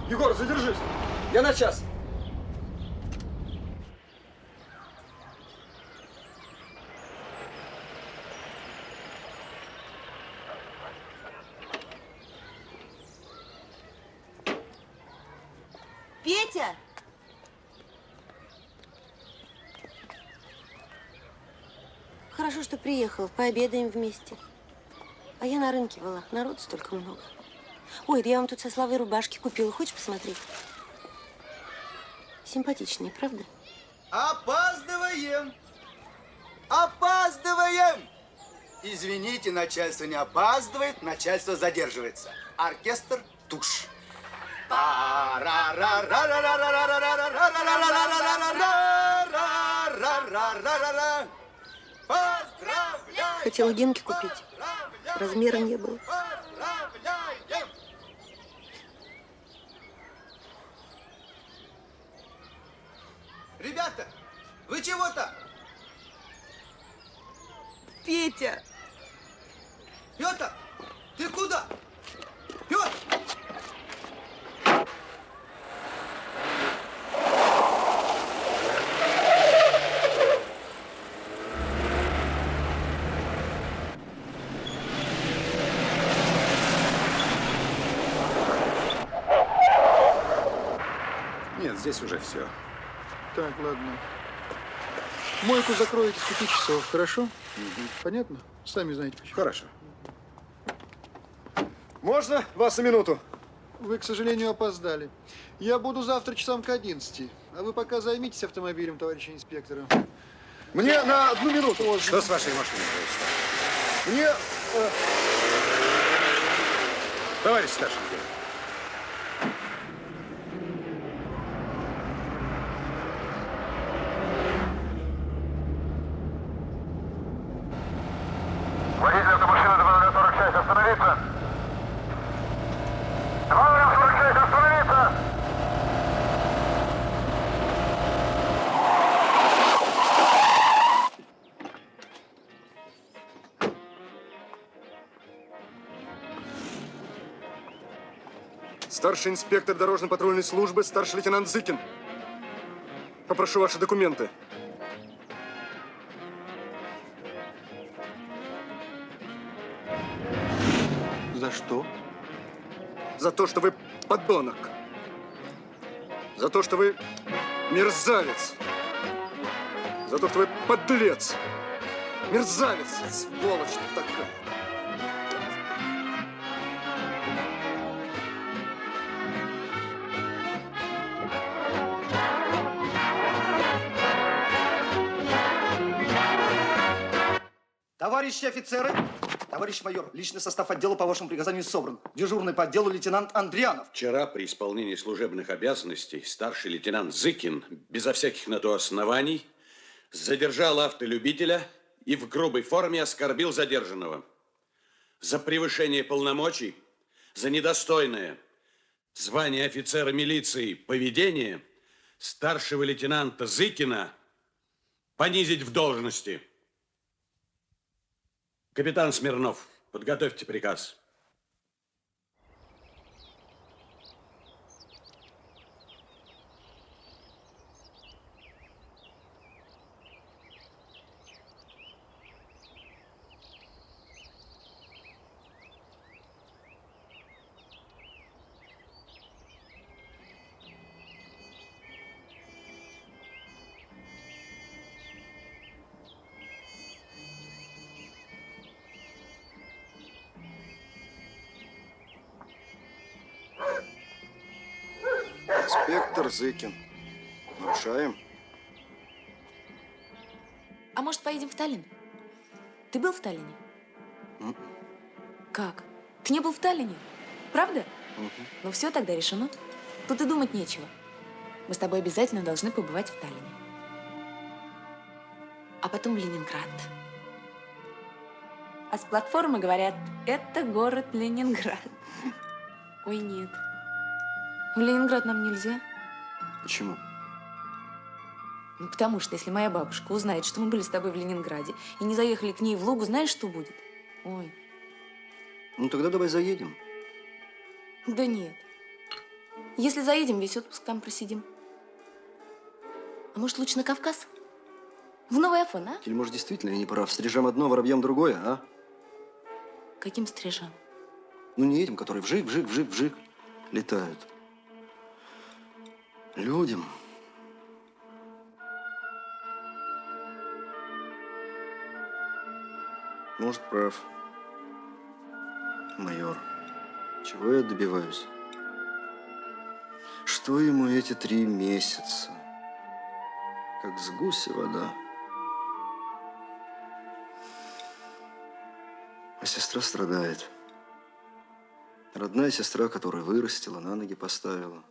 Егор, задержись! Я на час. Петя! Хорошо, что приехал. Пообедаем вместе. А я на рынке была. Народу столько много. Ой, да я вам тут со Славой рубашки купила. Хочешь посмотреть? Симпатичные, правда? Опаздываем! Опаздываем! Извините, начальство не опаздывает, начальство задерживается. Оркестр тушь. Хотела Генке купить. Размера не было. Ребята, вы чего-то? Петя! Петр, ты куда? Петр! Нет, здесь уже все. Так, ладно. Мойку закроете с 5 часов, хорошо? Понятно? Сами знаете почему. Хорошо. Можно вас на минуту? Вы, к сожалению, опоздали. Я буду завтра часам к 11. А вы пока займитесь автомобилем, товарищи инспектора. Мне на 1 минуту. Что с вашей машиной происходит? Мне... Товарищ старшенький. Водитель автомашины 2046, остановиться! 2046, остановиться! Старший инспектор дорожно-патрульной службы, старший лейтенант Зыкин. Попрошу ваши документы. За что? За то, что вы подонок. За то, что вы мерзавец. За то, что вы подлец. Мерзавец, сволочь такая. Товарищи офицеры, товарищ майор, личный состав отдела по вашему приказанию собран. Дежурный по отделу лейтенант Андрианов. Вчера при исполнении служебных обязанностей старший лейтенант Зыкин безо всяких на то оснований задержал автолюбителя и в грубой форме оскорбил задержанного. За превышение полномочий, за недостойное звание офицера милиции поведение старшего лейтенанта Зыкина понизить в должности. Капитан Смирнов, подготовьте приказ. Инспектор Зыкин. Нарушаем. А может, поедем в Таллин? Ты был в Таллине? Как? Ты не был в Таллине? Правда? Ну все, тогда решено. Тут и думать нечего. Мы с тобой обязательно должны побывать в Таллине. А потом в Ленинград. А с платформы говорят, это город Ленинград. Ой, нет. В Ленинград нам нельзя. Почему? Ну, потому что, если моя бабушка узнает, что мы были с тобой в Ленинграде и не заехали к ней в Лугу, знаешь, что будет? Ой. Ну, тогда давай заедем. Да нет. Если заедем, весь отпуск там просидим. А может, лучше на Кавказ? В Новый Афон, а? Или, может, действительно я не прав? Стрижем одно, воробьем другое, а? Каким стрижам? Ну, не этим, которые вжик летают. Людям. Может, прав. Майор, чего я добиваюсь? Что ему эти 3 месяца? Как с гуся вода. А сестра страдает. Родная сестра, которую вырастила, на ноги поставила.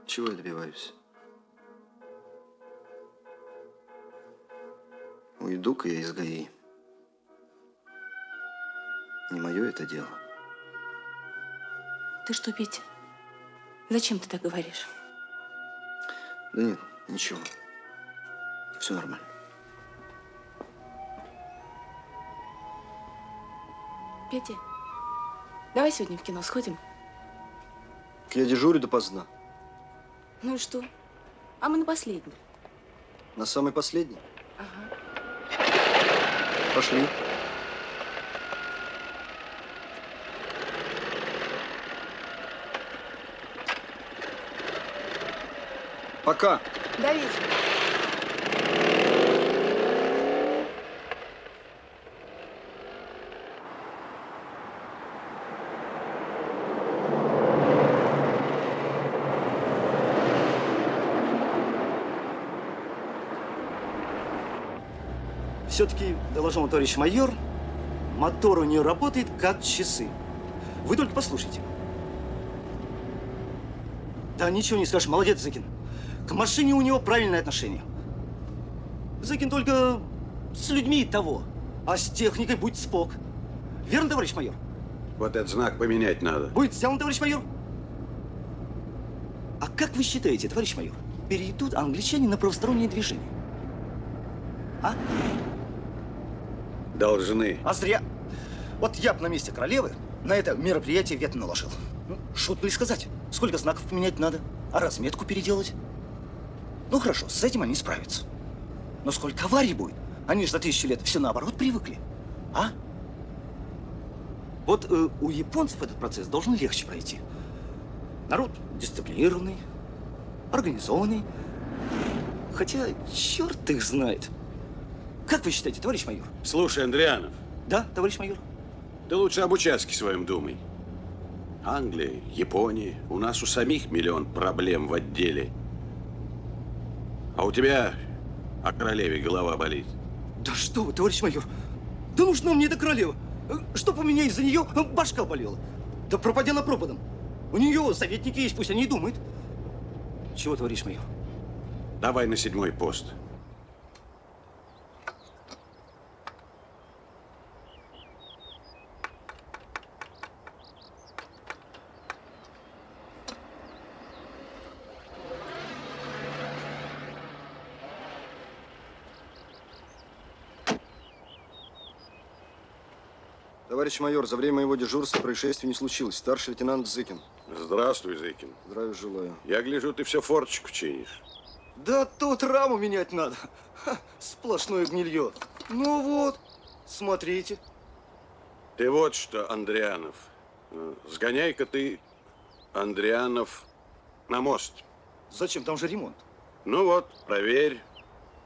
Чего я добиваюсь? Уйду-ка я из ГАИ. Не мое это дело. Ты что, Петя? Зачем ты так говоришь? Да нет, ничего. Все нормально. Петя, давай сегодня в кино сходим. Я дежурю допоздна. Ну и что? А мы на последний. На самый последний? Ага. Пошли. Пока. До вечера. Все-таки, доложу вам, товарищ майор, мотор у нее работает как часы. Вы только послушайте. Да ничего не скажешь, молодец, Зыкин. К машине у него правильное отношение. Зыкин только с людьми того, а с техникой будет спок. Верно, товарищ майор? Вот этот знак поменять надо. Будет сделан, товарищ майор. А как вы считаете, товарищ майор, перейдут англичане на правостороннее движение? А? Должны. А зря. Вот я бы на месте королевы на это мероприятие вето наложил. Ну, шутку ли сказать? Сколько знаков поменять надо? А разметку переделать? Ну хорошо, с этим они справятся. Но сколько аварий будет? Они же за 1000 лет все наоборот привыкли. А? Вот у японцев этот процесс должен легче пройти. Народ дисциплинированный, организованный. Хотя черт их знает. Как вы считаете, товарищ майор? Слушай, Андрианов. Да, товарищ майор? Ты лучше об участке своем думай. Англия, Япония. У нас у самих миллион проблем в отделе. А у тебя о королеве голова болит. Да что вы, товарищ майор? Да нужна мне эта королева. Чтоб у меня из-за нее башка болела. Да пропадя на пропадом. У нее советники есть, пусть они и думают. Чего, товарищ майор? Давай на 7-й пост. Товарищ майор, за время моего дежурства происшествий не случилось. Старший лейтенант Зыкин. Здравствуй, Зыкин. Здравия желаю. Я гляжу, ты все форточку чинишь. Да тут раму менять надо. Ха, сплошное гнилье. Ну вот, смотрите. Ты вот что, Андрианов. Сгоняй-ка ты, Андрианов, на мост. Зачем? Там же ремонт. Ну вот, проверь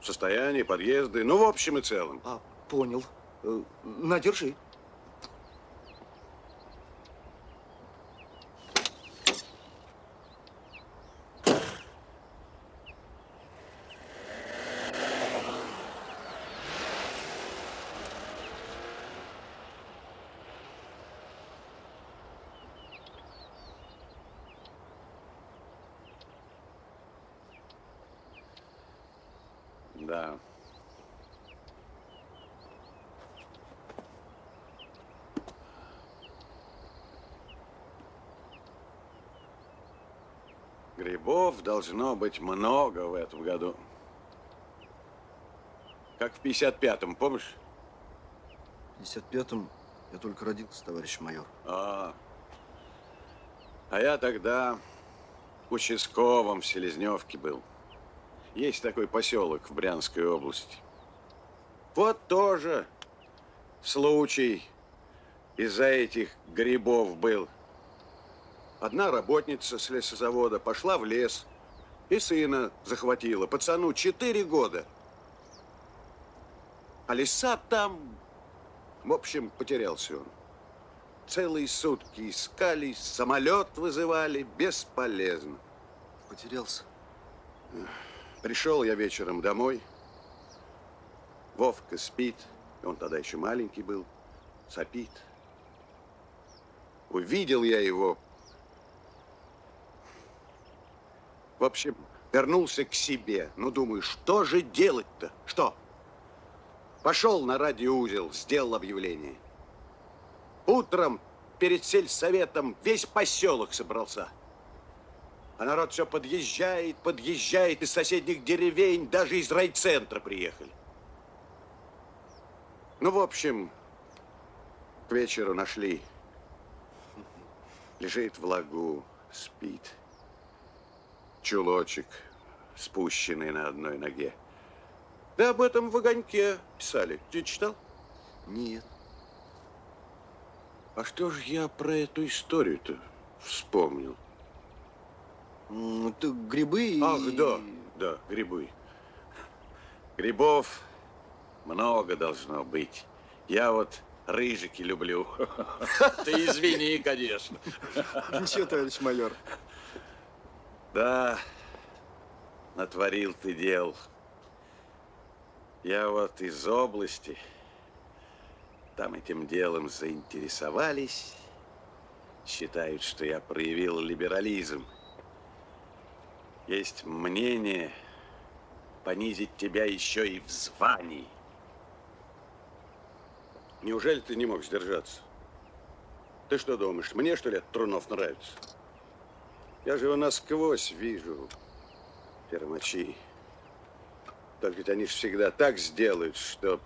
состояние, подъезды. Ну, в общем и целом. А, понял. На, держи. Да. Грибов должно быть много в этом году. Как в 55-м, помнишь? В 55-м я только родился, товарищ майор. А я тогда участковым в Селезневке был. Есть такой поселок в Брянской области. Вот тоже случай из-за этих грибов был. Одна работница с лесозавода пошла в лес и сына захватила. Пацану 4 года. А леса там, в общем, потерялся он. Целые сутки искали, самолет вызывали, бесполезно. Потерялся? Пришел я вечером домой. Вовка спит. Он тогда еще маленький был. Сопит. Увидел я его. В общем, вернулся к себе. Ну, думаю, что же делать-то? Что? Пошел на радиоузел, сделал объявление. Утром перед сельсоветом весь поселок собрался. А народ все подъезжает, подъезжает из соседних деревень, даже из райцентра приехали. Ну, в общем, к вечеру нашли. Лежит в лагу, спит. Чулочек, спущенный на одной ноге. Да об этом в огоньке писали. Ты читал? Нет. А что же я про эту историю-то вспомнил? Это грибы и... Ах, да, грибы. Грибов много должно быть. Я вот рыжики люблю. Ты извини, конечно. Ничего, товарищ майор. Да, натворил ты дел. Я вот из области. Там этим делом заинтересовались. Считают, что я проявил либерализм. Есть мнение понизить тебя еще и в звании. Неужели ты не мог сдержаться? Ты что думаешь, мне, что ли, этот Трунов нравится? Я же его насквозь вижу, первачи. Только ведь они же всегда так сделают, что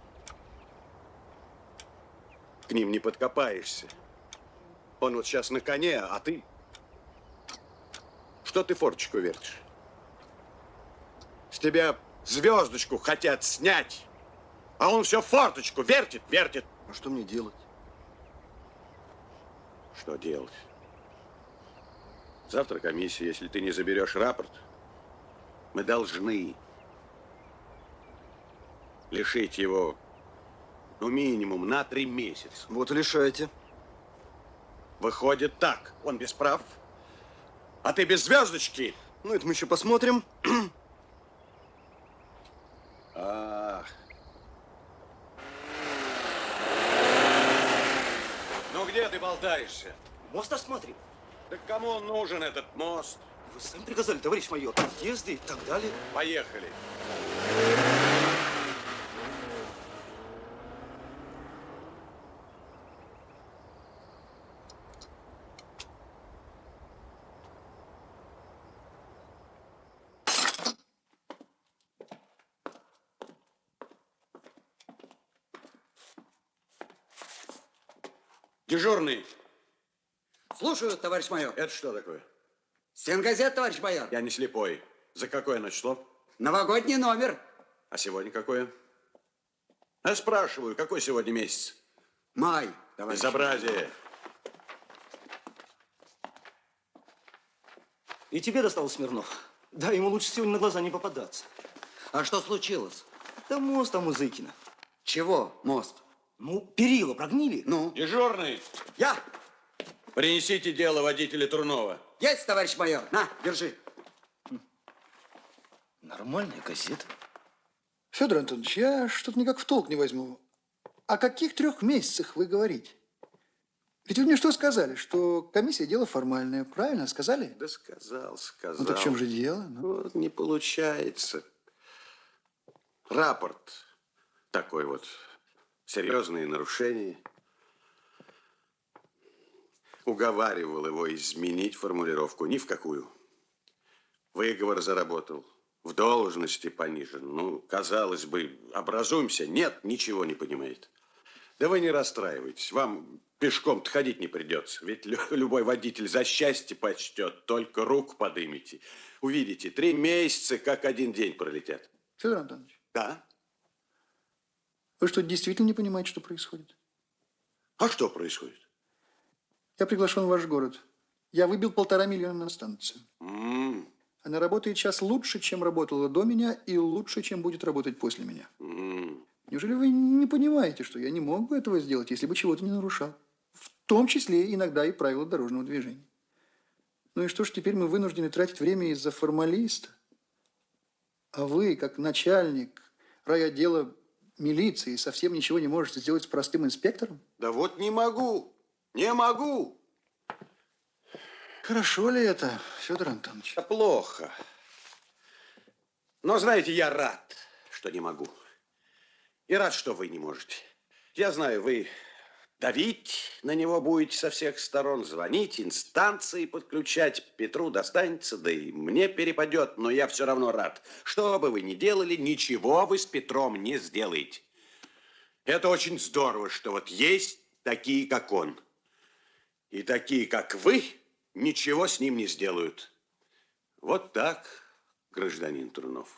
к ним не подкопаешься. Он вот сейчас на коне, а ты... Что ты форточку вертишь? С тебя звездочку хотят снять, а он все форточку вертит, вертит. А что мне делать? Что делать? Завтра комиссия, если ты не заберешь рапорт, мы должны лишить его, ну, минимум на 3 месяца. Вот и лишайте. Выходит так, он без прав, а ты без звездочки. Ну, это мы еще посмотрим. Ах. Ну, где ты болтаешься? Мост осмотрим. Да кому он нужен, этот мост? Вы сами приказали, товарищ майор, отъезды и так далее. Поехали. Дежурный. Слушаю, товарищ майор. Это что такое? Стенгазет, товарищ майор. Я не слепой. За какое оно число? Новогодний номер. А сегодня какое? Я спрашиваю, какой сегодня месяц? Май, товарищ. Безобразие. И тебе досталось, Смирнов. Да, ему лучше сегодня на глаза не попадаться. А что случилось? Да мост там у Зыкина. Чего мост? Ну, перила прогнили. Ну? Дежурный. Я. Принесите дело водителя Трунова. Есть, товарищ майор. На, держи. Нормальная газета. Федор Антонович, я что-то никак в толк не возьму. О каких 3 месяцах вы говорите? Ведь вы мне что сказали? Что комиссия дело формальное. Правильно сказали? Да сказал. Ну так в чем же дело? Ну? Вот не получается. Рапорт такой вот. Серьезные нарушения. Уговаривал его изменить формулировку. Ни в какую. Выговор заработал. В должности понижен. Ну, казалось бы, образуемся. Нет, ничего не понимает. Да вы не расстраивайтесь. Вам пешком-то ходить не придется. Ведь любой водитель за счастье почтет. Только руку подымите. Увидите, 3 месяца, как 1 день пролетят. Федор Антонович. Да. Вы что, действительно не понимаете, что происходит? А что происходит? Я приглашен в ваш город. Я выбил 1,5 миллиона на станцию. Она работает сейчас лучше, чем работала до меня, и лучше, чем будет работать после меня. Неужели вы не понимаете, что я не мог бы этого сделать, если бы чего-то не нарушал? В том числе иногда и правила дорожного движения. Ну и что ж, теперь мы вынуждены тратить время из-за формалиста? А вы, как начальник райотдела милиции, совсем ничего не можете сделать с простым инспектором? Да вот не могу. Не могу. Хорошо ли это, Федор Антонович? Да плохо. Но, знаете, я рад, что не могу. И рад, что вы не можете. Я знаю, вы давить на него будете со всех сторон, звонить, инстанции подключать. Петру достанется, да и мне перепадет, но я все равно рад. Что бы вы ни делали, ничего вы с Петром не сделаете. Это очень здорово, что вот есть такие, как он. И такие, как вы, ничего с ним не сделают. Вот так, гражданин Трунов.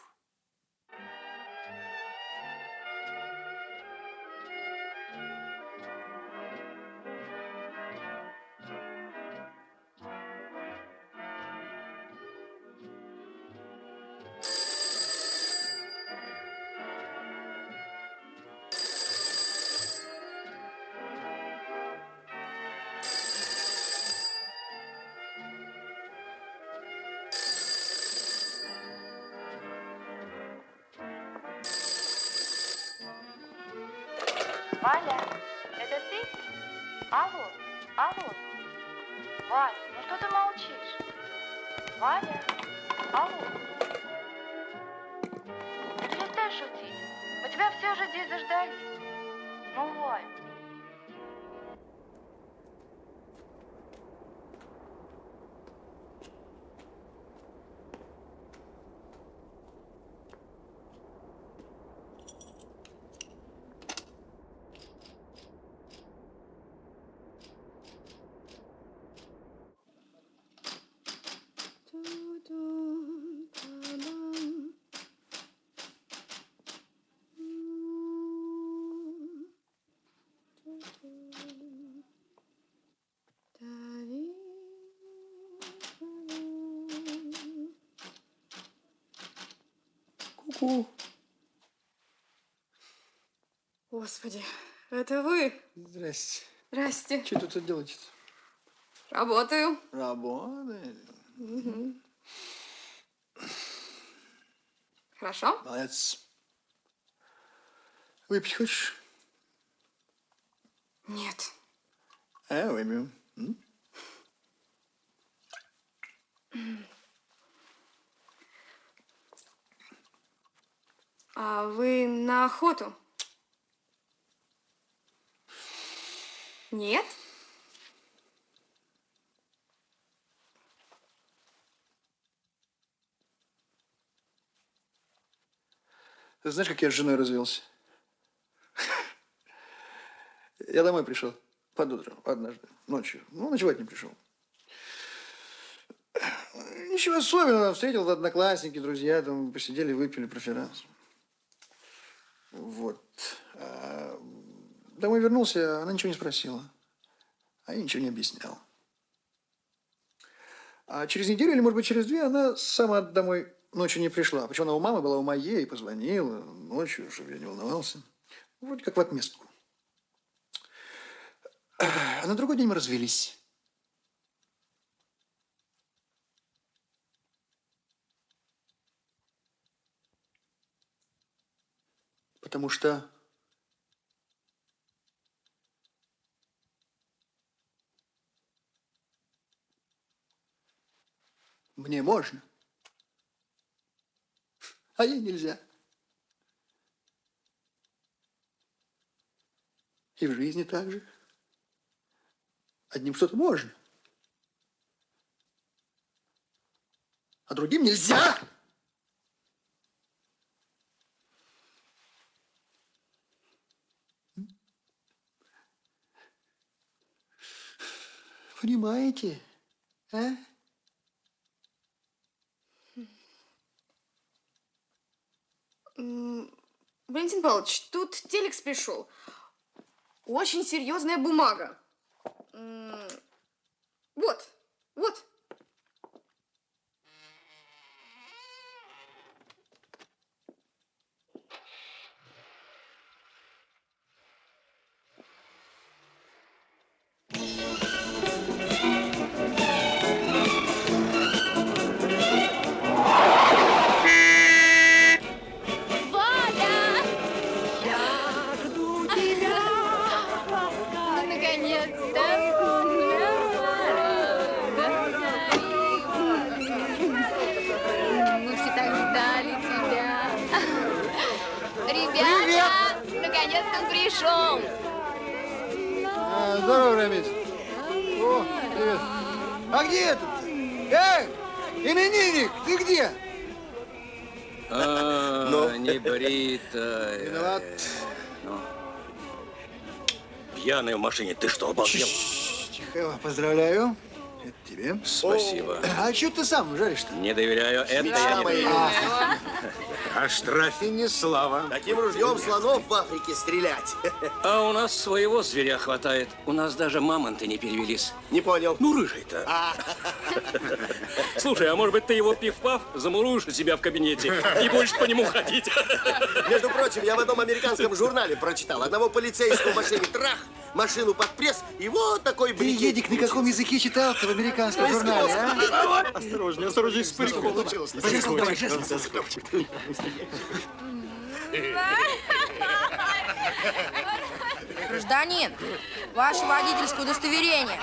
Валя, это ты? Алло, алло. Валя, ну что ты молчишь? Валя, алло. Перестань шутить. Мы тебя все уже здесь заждались. Ну, Валь. Ку-ку. Господи, это вы? Здрасте. Здрасте. Что тут делаете? Работаю. Работаете? Угу. Хорошо? Молодец. Выпить хочешь? Нет. Выпью. А вы на охоту? Нет? Ты знаешь, как я с женой развелся? Я домой пришел под утро, однажды, ночью. Ну, ночевать не пришел. Ничего особенного. Встретил одноклассники, друзья, там посидели, выпили преферанс. Вот. Домой вернулся, она ничего не спросила. А я ничего не объяснял. А через неделю или, может быть, через две она сама домой ночью не пришла. Причем она у мамы была у моей, позвонила ночью, чтобы я не волновался. Вроде как в отместку. А на другой день мы развелись. Потому что мне можно, а ей нельзя. И в жизни так же. Одним что-то можно, а другим нельзя. Понимаете, а? Валентин Павлович, тут телекс пришел. Очень серьезная бумага. Вот, вот. Пришел. Здорово, Рамис. О, привет. А где этот? Именинник, ты где? Не бритая. Виноват. Пьяный в машине. Ты что, обалдел? Тихо, поздравляю. Это тебе. Спасибо. А что ты сам жаришь-то? Не доверяю. Это я не доверяю. О штрафе не слава. Таким ружьем слонов в Африке стрелять. А у нас своего зверя хватает. У нас даже мамонты не перевелись. Не понял. Ну, рыжий-то. Слушай, а может быть, ты его пиф-паф замуруешь у себя в кабинете и будешь по нему ходить? Между прочим, я в одном американском журнале прочитал. Одного полицейского в машине трах, машину под пресс и вот такой Ты, Едик, на каком языке читал-то в американском журнале, а? Осторожнее, осторожнее, с париком. Давай, жестом. Гражданин, ваше водительское удостоверение.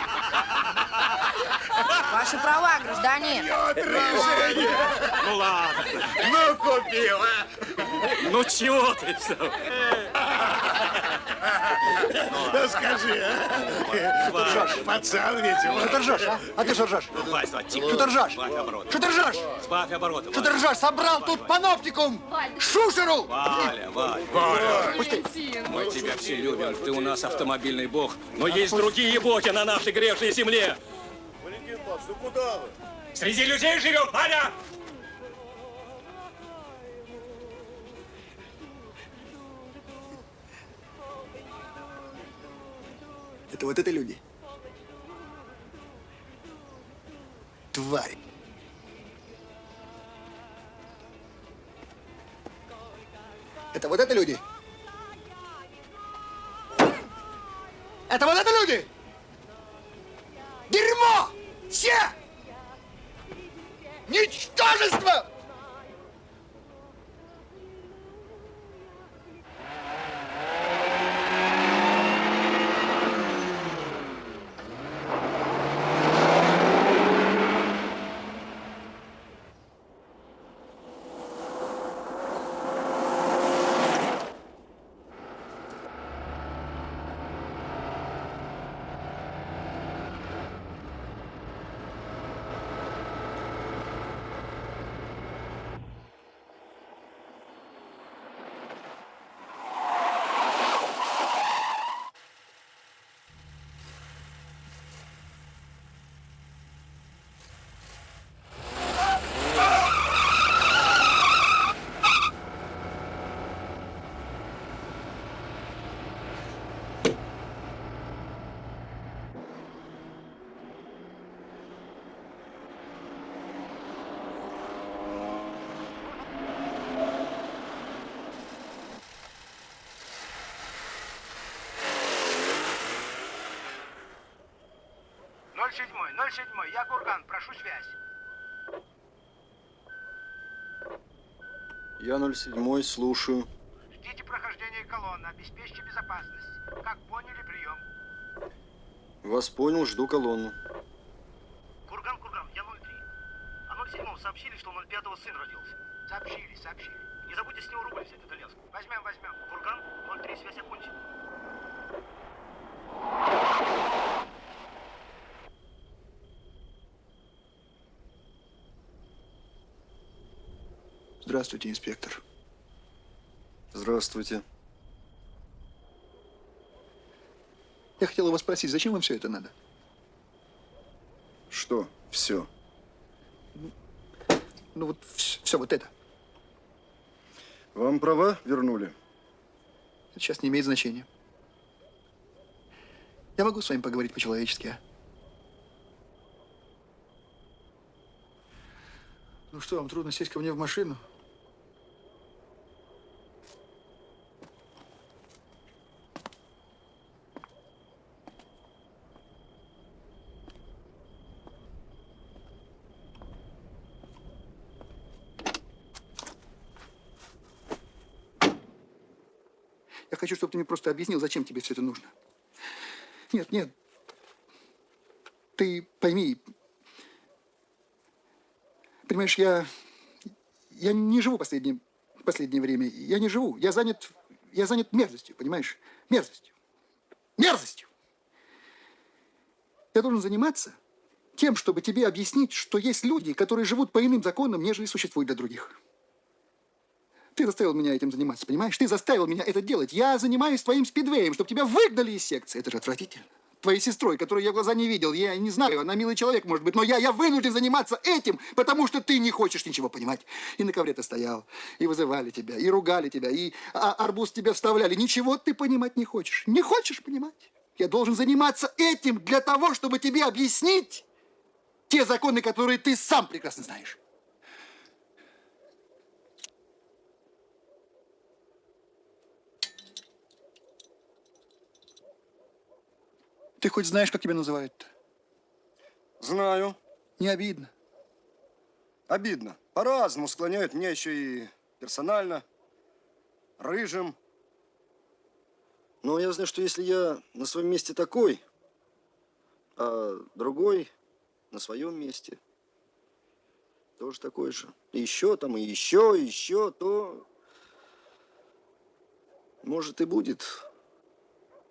Ваши права, гражданин. Ну ладно. Ну купила. Ну чего ты все? Ну скажи, а? Пацан ведь. Что ты ржешь, а? А ты что ржешь? Что ты ржешь? Что ты ржешь? Сбавь обороты. Что ты ржешь? Собрал тут паноптикум! Шушеру! Валя. Мы тебя все любим. Ты у нас автомобильный бог. Но есть другие боги на нашей грешной земле. Валентин Павлович, ну куда вы? Среди людей живем, Валя! Это вот это люди. Тварь. Это вот это люди. Это вот это люди. Дерьмо! Все! Ничтожество! седьмой, я Курган, прошу связь. Я 07, слушаю. Ждите прохождения колонны, обеспечьте безопасность. Как поняли, прием. Вас понял, жду колонну. Курган, я 03. А 07 сообщили, что у 05-го сын родился. Сообщили. Не забудьте с него рубль взять, эту леску. Возьмем. Курган, 03, связь окончена. Здравствуйте, инспектор. Здравствуйте. Я хотел вас спросить, зачем вам все это надо? Что? Все. Ну вот все вот это. Вам права вернули? Это сейчас не имеет значения. Я могу с вами поговорить по-человечески, а? Ну что, вам трудно сесть ко мне в машину? Я хочу, чтобы ты мне просто объяснил, зачем тебе все это нужно. Нет. Ты пойми. Понимаешь, я не живу последнее время. Я не живу. Я занят мерзостью, понимаешь? Мерзостью. Я должен заниматься тем, чтобы тебе объяснить, что есть люди, которые живут по иным законам, нежели существуют для других. Ты заставил меня этим заниматься, понимаешь? Ты заставил меня это делать. Я занимаюсь твоим спидвеем, чтобы тебя выгнали из секции. Это же отвратительно. Твоей сестрой, которую я в глаза не видел. Я не знаю, она милый человек, может быть, но я вынужден заниматься этим, потому что ты не хочешь ничего понимать. И на ковре ты стоял, и вызывали тебя, и ругали тебя, и арбуз тебе вставляли. Ничего ты понимать не хочешь. Не хочешь понимать? Я должен заниматься этим для того, чтобы тебе объяснить те законы, которые ты сам прекрасно знаешь. Ты хоть знаешь, как тебя называют-то? Знаю. Не обидно? Обидно. По-разному склоняют меня еще и персонально. Рыжим. Но я знаю, что если я на своем месте такой, а другой на своем месте тоже такой же, и еще там, и еще, то, может, и будет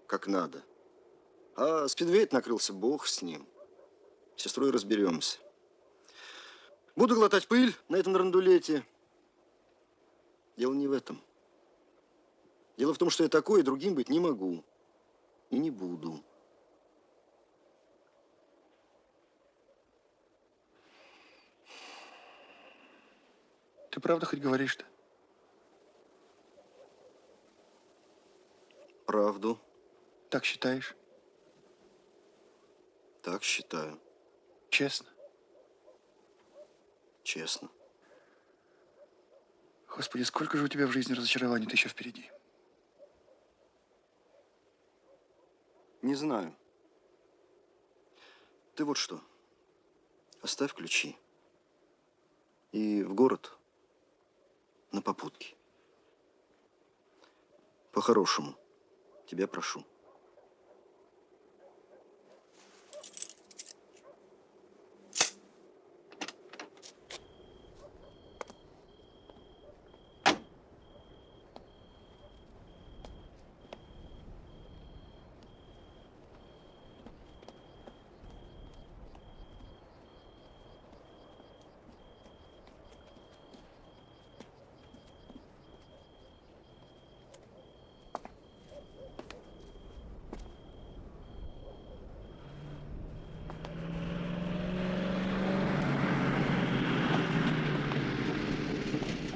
как надо. А спидвейт накрылся, бог с ним. С сестрой разберемся. Буду глотать пыль на этом драндулете. Дело не в этом. Дело в том, что я такой и другим быть не могу. И не буду. Ты правда хоть говоришь-то? Правду. Так считаешь? Так считаю. Честно? Честно. Господи, сколько же у тебя в жизни разочарований-то еще впереди? Не знаю. Ты вот что. Оставь ключи. И в город на попутке. По-хорошему. Тебя прошу.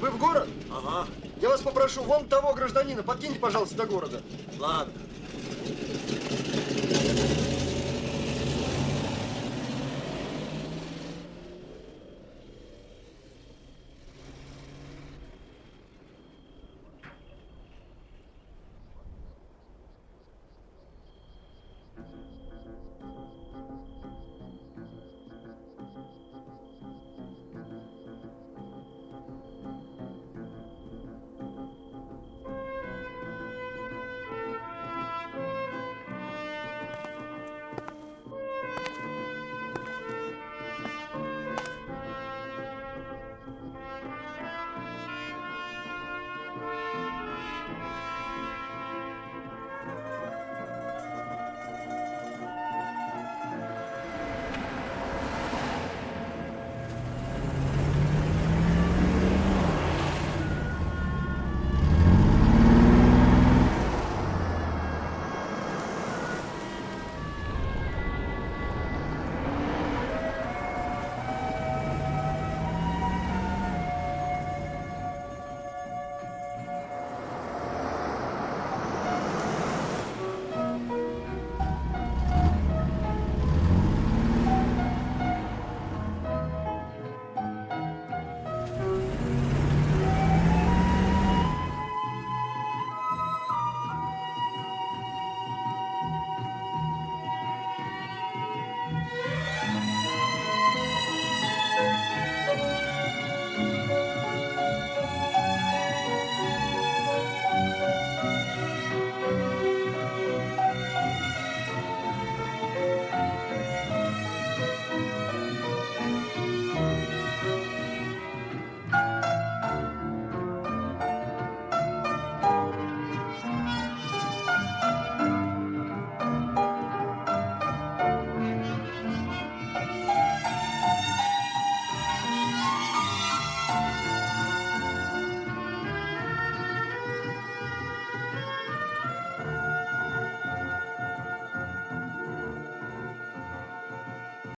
Вы в город? Ага. Я вас попрошу, вон того гражданина подкиньте, пожалуйста, до города. Ладно.